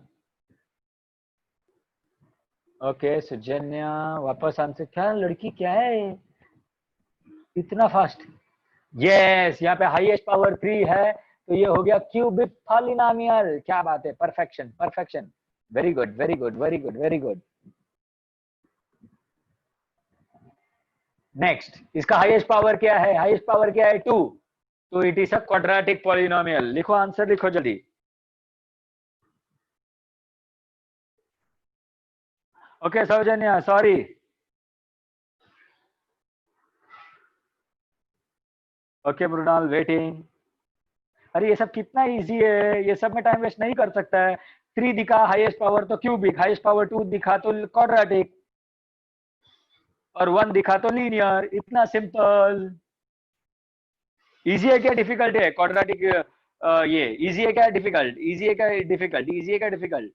ओके सुजन्या वापस आंसर। क्या लड़की, क्या है इतना फास्ट? यस, यहाँ पे हाईएस्ट पावर 3 है, तो ये हो गया क्यूबिक पॉलिनोमियल। क्या बात है, perfection perfection, very good very good very good very good. Next, इसका हाईएस्ट पावर क्या है? हाईएस्ट पावर क्या है? 2, तो it is a quadratic polynomial. लिखो आंसर, लिखो जल्दी। Okay Saujanya, sorry. Okay Mrinal, waiting. अरे ये सब कितना इजी है, ये सब में टाइम वेस्ट नहीं कर सकता है। 3 दिखा हाईएस्ट पावर तो क्यूबिक, हाईएस्ट पावर 2 दिखा तो क्वाड्रेटिक, और 1 दिखा तो लीनियर। इतना सिंपल। इजी है क्या डिफिकल्ट है? क्वाड्रेटिक ये इजी है क्या डिफिकल्ट? इजी है क्या डिफिकल्ट? इजी है क्या difficult?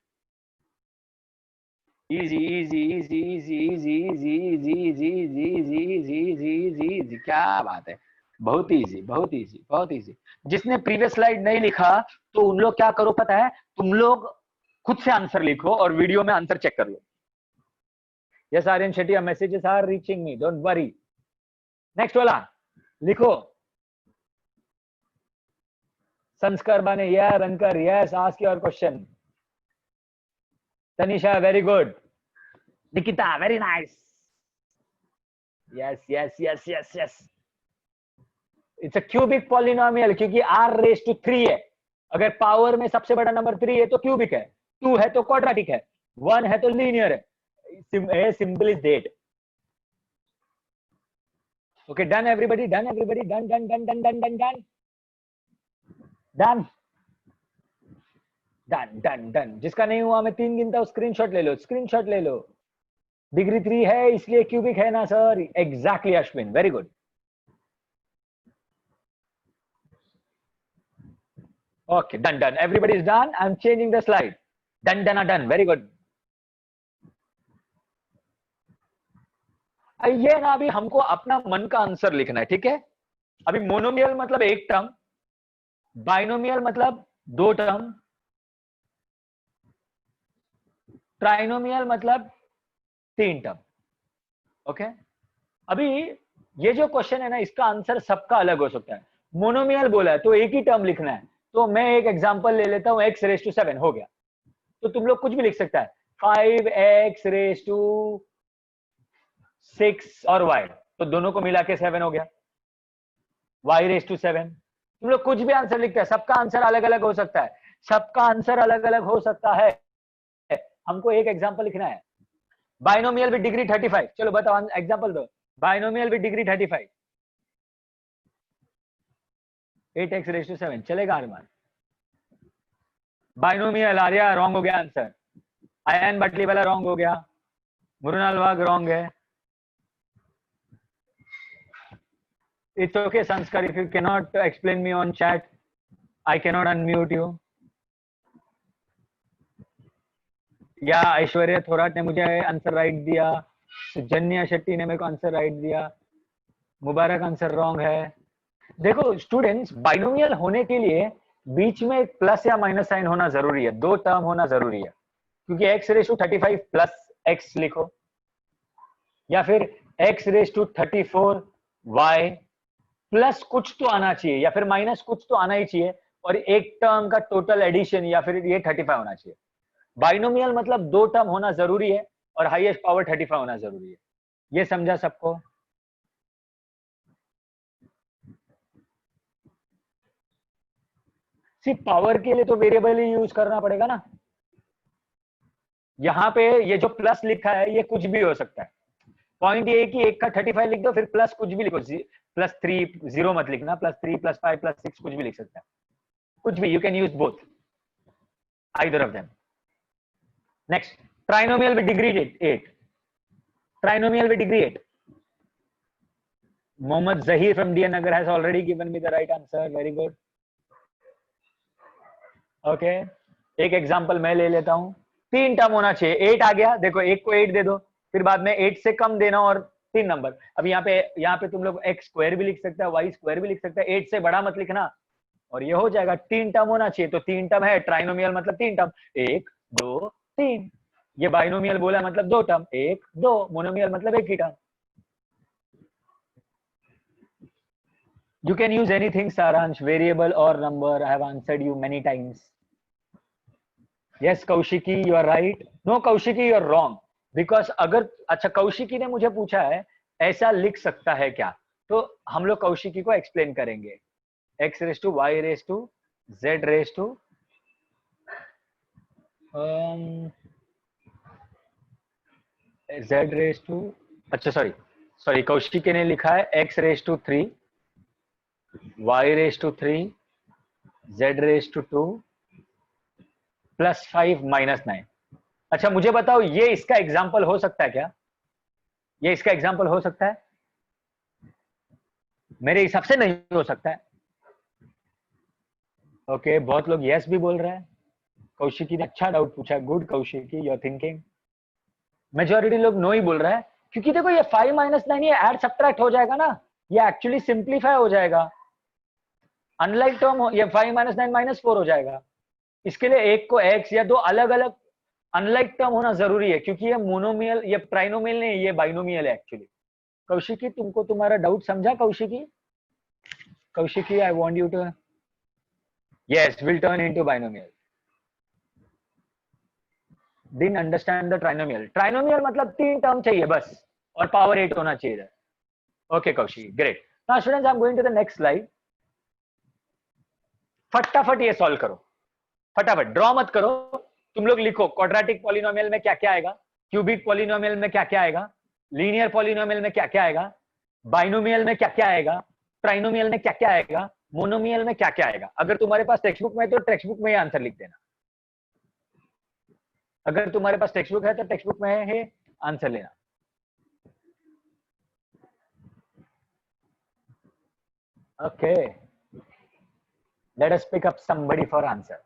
Easy easy easy easy easy easy easy easy easy easy easy easy easy easy. क्या बात है, बहुत इजी बहुत इजी बहुत इजी। जिसने प्रीवियस स्लाइड नहीं लिखा तो उन लोग क्या करो पता है, तुम लोग खुद से आंसर लिखो और वीडियो में आंसर चेक कर लो। Yes Aryan Shetty, messages are reaching me, don't worry. Next वाला लिखो। संस्कार बाने, या Rankar, yes ask your question. Tanisha, very good. Nikita, very nice. Yes yes yes yes yes. It's a cubic polynomial, क्योंकि r रेस टू 3 है। अगर power में सबसे बड़ा नंबर 3 है तो क्यूबिक है, 2 है तो क्वाड्रेटिक है, 1 है तो लीनियर है। Simple is that. Okay done everybody, done everybody, done done done done done done done done done done done. जिसका नहीं हुआ मैं 3 गिनता हूं, स्क्रीनशॉट ले लो, स्क्रीनशॉट ले लो। डिग्री 3 है इसलिए क्यूबिक है ना sir? Exactly Ashwin, very good. Okay, done, done. Everybody is done. I'm changing the slide. Done, done, done. Very good. ये ना अभी हमको अपना मन का आंसर लिखना है, ठीक है? अभी मोनोमियल मतलब एक टर्म, बाइनोमियल मतलब 2 टर्म, ट्राइनोमियल मतलब 3 टर्म। ओके, अभी ये जो क्वेश्चन है ना, इसका आंसर सबका अलग हो सकता है। मोनोमियल बोला है तो एक ही टर्म लिखना है, तो मैं एक एग्जांपल ले लेता हूं, x रेस टू 7 हो गया, तो तुम लोग कुछ भी लिख सकता है, 5x रेस टू 6 और y, तो दोनों को मिला के 7 हो गया, y रेस टू 7। तुम लोग कुछ भी आंसर लिखते हैं, सबका आंसर अलग अलग हो सकता है, सबका आंसर अलग अलग हो सकता है। हमको एक एग्जांपल लिखना है। बाइनोमियल विद डिग्री 35, चलो बताओ एग्जांपल दो। बाइनोमियल विद डिग्री 35, 8x⁻⁷ चलेगा अरमान? बाइनोमियल आर्या रॉन्ग हो गया आंसर, आयन बटली वाला रॉन्ग हो गया, मुरुनाल वाग रॉन्ग है. It's okay, Sanskar. If you cannot explain me on chat, I cannot unmute you. या ऐश्वर्या थोराट ने मुझे आंसर राइट दिया, जन्या शेट्टी ने मेरे को आंसर राइट दिया, मुबारक आंसर रॉन्ग है. देखो स्टूडेंट्स, बाइनोमियल होने के लिए बीच में एक प्लस या माइनस साइन होना जरूरी है, दो टर्म होना जरूरी है, क्योंकि x⁻35 प्लस x लिखो या फिर x⁻34 y प्लस कुछ तो आना चाहिए या फिर माइनस कुछ तो आना ही चाहिए, और एक टर्म का टोटल एडिशन या फिर ये 35 होना चाहिए. बाइनोमियल मतलब दो टर्म होना जरूरी है और हाईएस्ट पावर 35 होना जरूरी है. ये समझा सबको? सिर्फ पावर के लिए तो वेरिएबल ही यूज करना पड़ेगा ना. यहाँ पे ये जो प्लस लिखा है ये कुछ भी हो सकता है. पॉइंट ये है कि एक का 35 लिख दो, फिर प्लस कुछ भी लिखो, +3 0 मत लिखना, +3 +5 +6 कुछ भी लिख सकता है, कुछ भी. You can use both, either of them. Next, trinomial with degree 8. Trinomial with degree 8. Mohammed Zaheer from D Nagar has already given me the right answer. Very good. Okay, एक एग्जांपल मैं ले लेता हूं. 3 टर्म होना चाहिए. 8 आ गया, देखो 1 को 8 दे दो, फिर बाद में 8 से कम देना और 3 नंबर. अब यहाँ पे तुम लोग x² भी लिख सकते हैं, y² भी लिख सकते हैं, 8 से बड़ा मत लिखना और ये हो जाएगा. 3 टर्म होना चाहिए, तो 3 टर्म है. ट्राइनोमियल मतलब 3 टर्म, 1 2 3. ये बाइनोमियल बोला मतलब 2 टर्म, 1 2. मोनोमियल मतलब एक ही term. You can use anything, Saransh, variable or number. I have answered you many times. Yes, Kaushiki, you are right. No, Kaushiki, you are wrong. Because अगर अच्छा कौशिकी ने मुझे पूछा है ऐसा लिख सकता है क्या, तो हम लोग कौशिकी को एक्सप्लेन करेंगे. x⁻, y⁻, z⁻, z⁻, अच्छा सॉरी कौशिकी ने लिखा है x⁻3, y⁻3, z⁻2 +5 -9. अच्छा मुझे बताओ, ये इसका एग्जाम्पल हो सकता है क्या? ये इसका एग्जाम्पल हो सकता है? मेरे हिसाब से नहीं हो सकता है. ओके, बहुत लोग यस भी बोल रहे हैं. कौशिकी ने अच्छा डाउट पूछा. Good Kaushiki, you are thinking. Majority लोग नो ही बोल रहा है, क्योंकि देखो ये 5 -9 ये ऐड सब्ट्रैक्ट हो जाएगा ना, ये एक्चुअली सिंप्लीफाई हो जाएगा. अनलाइक टर्म ये 5 -9 -4 हो जाएगा. इसके लिए एक को x या दो अलग अलग अनलाइक टर्म होना जरूरी है, क्योंकि ये मोनोमियल, ये ट्राइनोमियल नहीं, ये बाइनोमियल है एक्चुअली. कौशिकी, तुमको तुम्हारा डाउट समझा Kaushiki? Kaushiki, I want you to, yes, will turn into binomial. Didn't understand the trinomial. Trinomial मतलब 3 टर्म चाहिए बस और पावर 8 होना चाहिए. Okay Kaushiki, great. Now students, I am going to the next slide. फटाफट ये सॉल्व करो, फटाफट, ड्रॉ मत करो. तुम लोग लिखो क्वाड्रेटिक पॉलिनोमियल में क्या क्या आएगा, क्यूबिक पॉलिनोमियल में क्या क्या आएगा, लीनियर पॉलिनोमियल में क्या क्या आएगा, बाइनोमियल में क्या क्या आएगा, ट्राइनोमियल में क्या क्या आएगा, मोनोमियल में क्या क्या आएगा. अगर तुम्हारे पास टेक्स्ट बुक में है तो टेक्स्ट बुक में ही आंसर लिख देना. अगर तुम्हारे पास टेक्स्ट बुक है तो टेक्स्ट बुक में है आंसर लेना. Okay, let us pick up somebody for answer.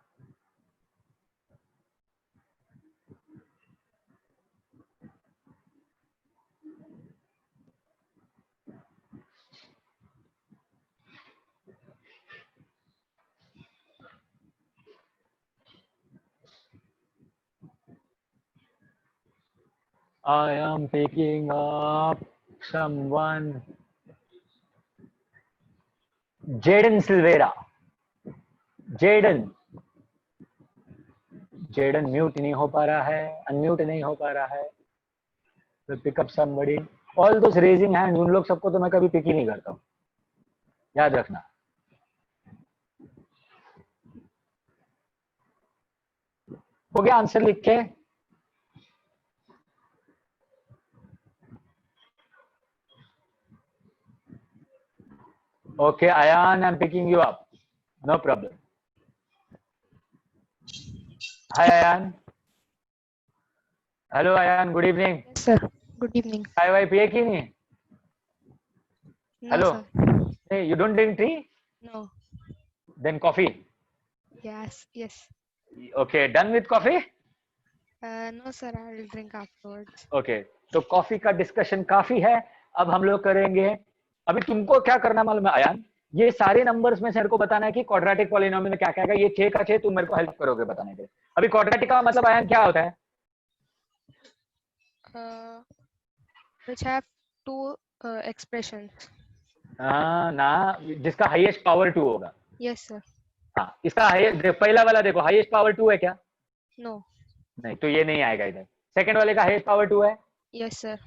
I am picking up someone. Jaden Silvera. Jaden mute नहीं हो पा रहा है, अनम्यूट नहीं हो पा रहा है. Pick up somebody. All those raising hand, उन लोग सबको तो मैं कभी पिक ही नहीं करता हूं, याद रखना. हो गया आंसर लिख के? Okay, Ayaan, I am picking you up. No problem. Hi, Ayan. Hello, Ayan. Good evening. Yes, sir. Good evening. Chai vai piye ki nahi? No, Hello. sir. Hey, you don't drink tea? No. Then coffee. Yes, yes. Okay, done with coffee? No, sir. I will drink afterwards. Okay, तो coffee का discussion काफी है. अब हम लोग करेंगे. अभी तुमको क्या करना मालूम है अयान? ये सारे नंबर्स में मेरे को बताना है कि क्वाड्रेटिक पॉलिनोमियल में क्या क्या है. ये 6 का 6 तुम मेरे को हेल्प करोगे बताने के लिए. अभी क्वाड्रेटिक का मतलब अयान क्या होता है? Which have two expressions. ना, जिसका हाईएस्ट पावर 2 होगा. Yes, sir. हाँ, इसका हाईएस्ट पहला वाला देखो हाईएस्ट पावर 2 है क्या? No. नहीं, तो ये नहीं आएगा इधर. सेकंड वाले का हाईएस्ट पावर 2 है, Yes, sir.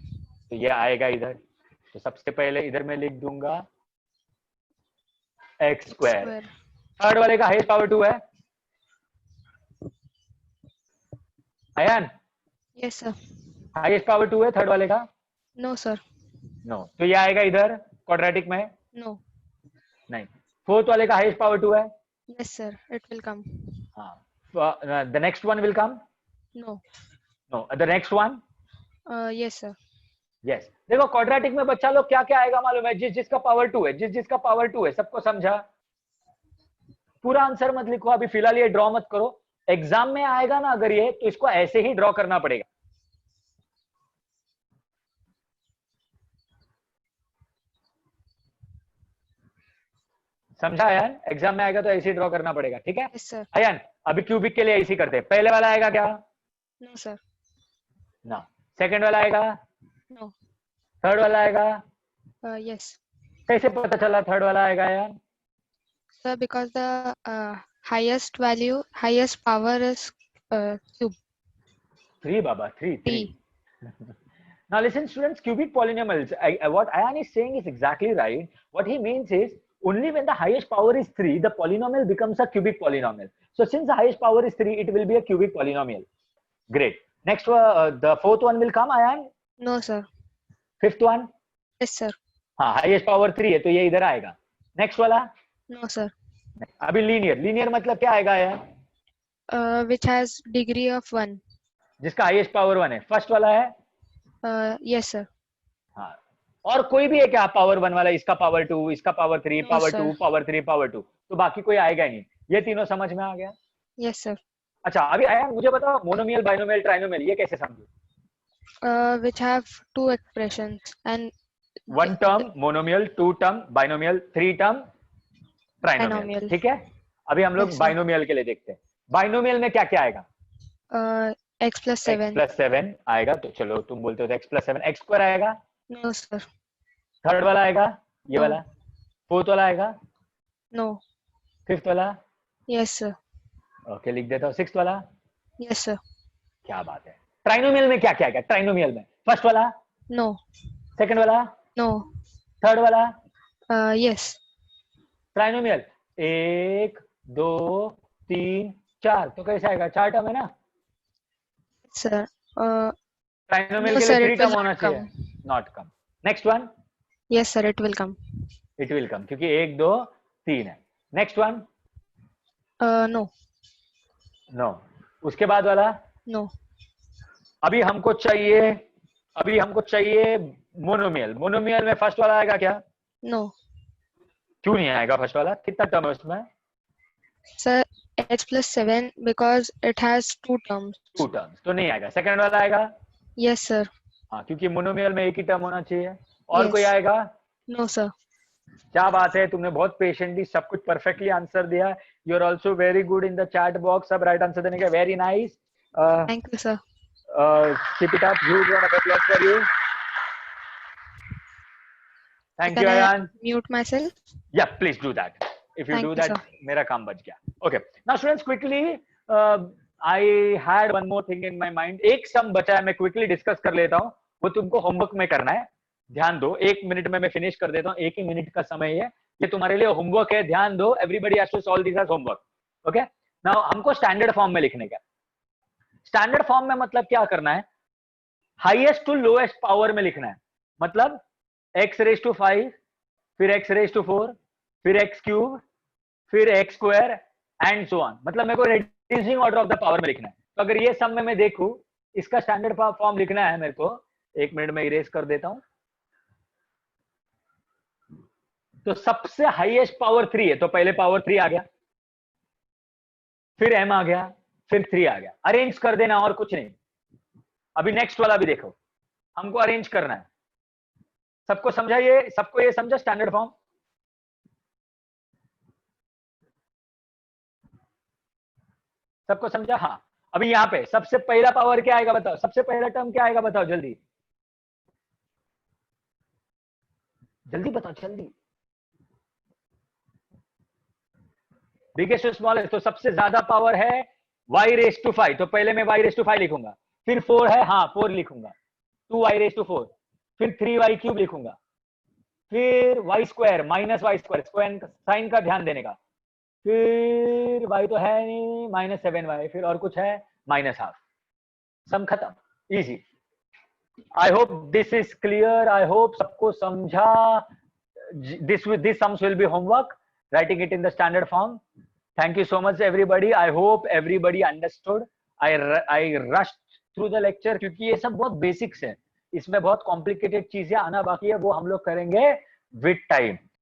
तो ये आएगा इधर. तो सबसे पहले इधर मैं लिख दूंगा x स्क्वायर. Square. थर्ड वाले का हाईएस्ट पावर 2 है Ayaan. Yes, sir. Highest power 2 है थर्ड वाले का. No, sir. नो, तो ये आएगा इधर क्वाड्रेटिक में. No. नहीं. फोर्थ वाले का हाईएस्ट पावर 2 है. Yes, sir. It will come. हाँ, the next one will come. No. No, the next one. Yes, sir. Yes. देखो क्वाड्रेटिक में बच्चा लोग क्या क्या आएगा मालूम है? जिस जिसका पावर 2 है, जिस जिसका पावर 2 है, सबको समझा? पूरा आंसर मत लिखो अभी फिलहाल, ये ड्रॉ मत करो. एग्जाम में आएगा ना अगर ये, तो इसको ऐसे ही ड्रॉ करना पड़ेगा. समझा अयान? एग्जाम में आएगा तो ऐसे ही ड्रॉ करना पड़ेगा. ठीक है Yes, sir. अयान. अभी क्यूबिक के लिए ऐसे ही करते हैं. पहले वाला आएगा क्या? No, sir. ना. सेकंड वाला आएगा. No. थर्ड वाला आएगा. Yes. कैसे पता चला थर्ड वाला आएगा यार? Sir, because the highest value, highest power is cube. 3 baba, 3. 3. Now listen students, cubic polynomials, what Ayan is saying is exactly right. What he means is only when the highest power is 3, the polynomial becomes a cubic polynomial. So since the highest power is 3, it will be a cubic polynomial. Great. Next, the fourth one will come, Ayan. No, sir. Fifth one. Yes, sir. हाँ, highest power 3 है तो ये इधर आएगा. Next वाला. No, sir. अभी linear मतलब क्या आएगा यार? Which has degree of 1. जिसका highest power 1 है. First वाला है. Yes, sir. हाँ. और कोई भी है क्या पावर 1 वाला? इसका पावर 2, इसका power 3, No, power sir. 2, power 3, power 2, तो बाकी कोई आएगा ही नहीं. ये तीनों समझ में आ गया? Yes, sir. अच्छा, अभी आया मुझे बताओ मोनोमियल, बाइनोमियल, ट्राइनोमियल ये कैसे समझो? Which have two expressions and one term monomial, two term binomial, three term trinomial. Trinomial. ठीक है. अभी हम लोग Yes, sir. बाइनोमियल के लिए देखते हैं. बाइनोमियल में क्या क्या आएगा? x plus 7. x प्लस 7 आएगा. तो चलो तुम बोलते हो तो x प्लस 7, x स्क्वायर आएगा. No, sir. थर्ड वाला आएगा ये No. वाला. फोर्थ वाला आएगा. No. फिफ्थ वाला. Yes, sir. ओके, लिख देता हूँ. सिक्स्थ वाला. Yes, sir. क्या बात है. ट्राइनोमियल में क्या क्या आएगा? ट्राइनोमियल में फर्स्ट वाला, No. सेकंड वाला, No. थर्ड वाला. Yes. ट्राइनोमियल 1 2 3 4, तो कैसे आएगा? 4 टर्म है ना. Sir. ट्राइनोमियल No, के sir, लिए 3 it will टर्म होना not चाहिए. come. Not come. Next one. Yes, sir. It will come. It will come क्योंकि 1 2 3 है. Next one. No. नो. उसके बाद वाला. No. अभी हमको चाहिए मोनोमियल. मोनोमियल में फर्स्ट वाला आएगा क्या? No. क्यों नहीं आएगा फर्स्ट वाला? कितना टर्म है उसमें? Sir, h plus 7 because it has two terms. 2 terms, तो नहीं आएगा. सेकंड वाला आएगा. Yes, sir. हाँ, क्योंकि मोनोमियल में एक ही टर्म होना चाहिए. और Yes. कोई आएगा? No, sir. क्या बात है, तुमने बहुत पेशेंटली सब कुछ परफेक्टली आंसर दिया. You are also very good in the chat box. सब राइट आंसर देने का. Very nice. Thank you, sir. keep it up. Huge round of applause for you. Thank Can you, I Ayan. mute myself? Yeah, please do that. If you Thank do you, that, sir. मेरा काम बच गया. Okay. Now, students, quickly, I had one more thing in my mind. एक सम बचा है, मैं quickly discuss कर लेता हूँ. वो तुमको homework में करना है. ध्यान दो. 1 मिनट में मैं finish कर देता हूँ. 1 ही मिनट का समय है. ये तुम्हारे लिए homework है. ध्यान दो. Everybody has to solve this as homework. Okay. Now, हमको standard form में लिखने का. स्टैंडर्ड फॉर्म में मतलब क्या करना है? हाईएस्ट टू लोएस्ट पावर में लिखना है. मतलब x रेज टू 5, फिर x रेज टू 4, फिर x क्यूब, फिर x square and so on, मतलब मेरे को reducing order of the power में लिखना है। तो अगर ये सब में मैं देखूं, इसका स्टैंडर्ड फॉर्म लिखना है मेरे को, एक मिनट में इरेज कर देता हूं। तो सबसे हाईएस्ट पावर 3 है, तो पहले पावर 3 आ गया, फिर m आ गया, फिर 3 आ गया। अरेंज कर देना और कुछ नहीं। अभी नेक्स्ट वाला भी देखो, हमको अरेंज करना है। सबको समझा ये, सबको ये समझा स्टैंडर्ड फॉर्म? सबको समझा? हाँ। अभी यहां पे सबसे पहला पावर क्या आएगा बताओ, सबसे पहला टर्म क्या आएगा बताओ, जल्दी जल्दी बताओ, जल्दी। बिगेस्ट टू स्मॉलेस्ट, तो सबसे ज्यादा पावर है y रेस टू 5, तो पहले मैं y रेस टू 5 लिखूंगा, फिर 4 है, हाँ 4 लिखूंगा, 2y रेस टू 4, फिर 3y क्यूब लिखूंगा, फिर y square minus y square, square sine का ध्यान देने का, फिर y तो है नहीं, माइनस 7y, फिर और कुछ है माइनस हाफ, सम खत्म, easy. I hope this is clear, I hope सबको समझा। this sums will be homework, writing it in the standard form. Thank you so much everybody, I hope everybody understood. I rushed through the lecture क्योंकि ये सब बहुत basics है, इसमें बहुत complicated चीजें आना बाकी है, वो हम लोग करेंगे विद टाइम।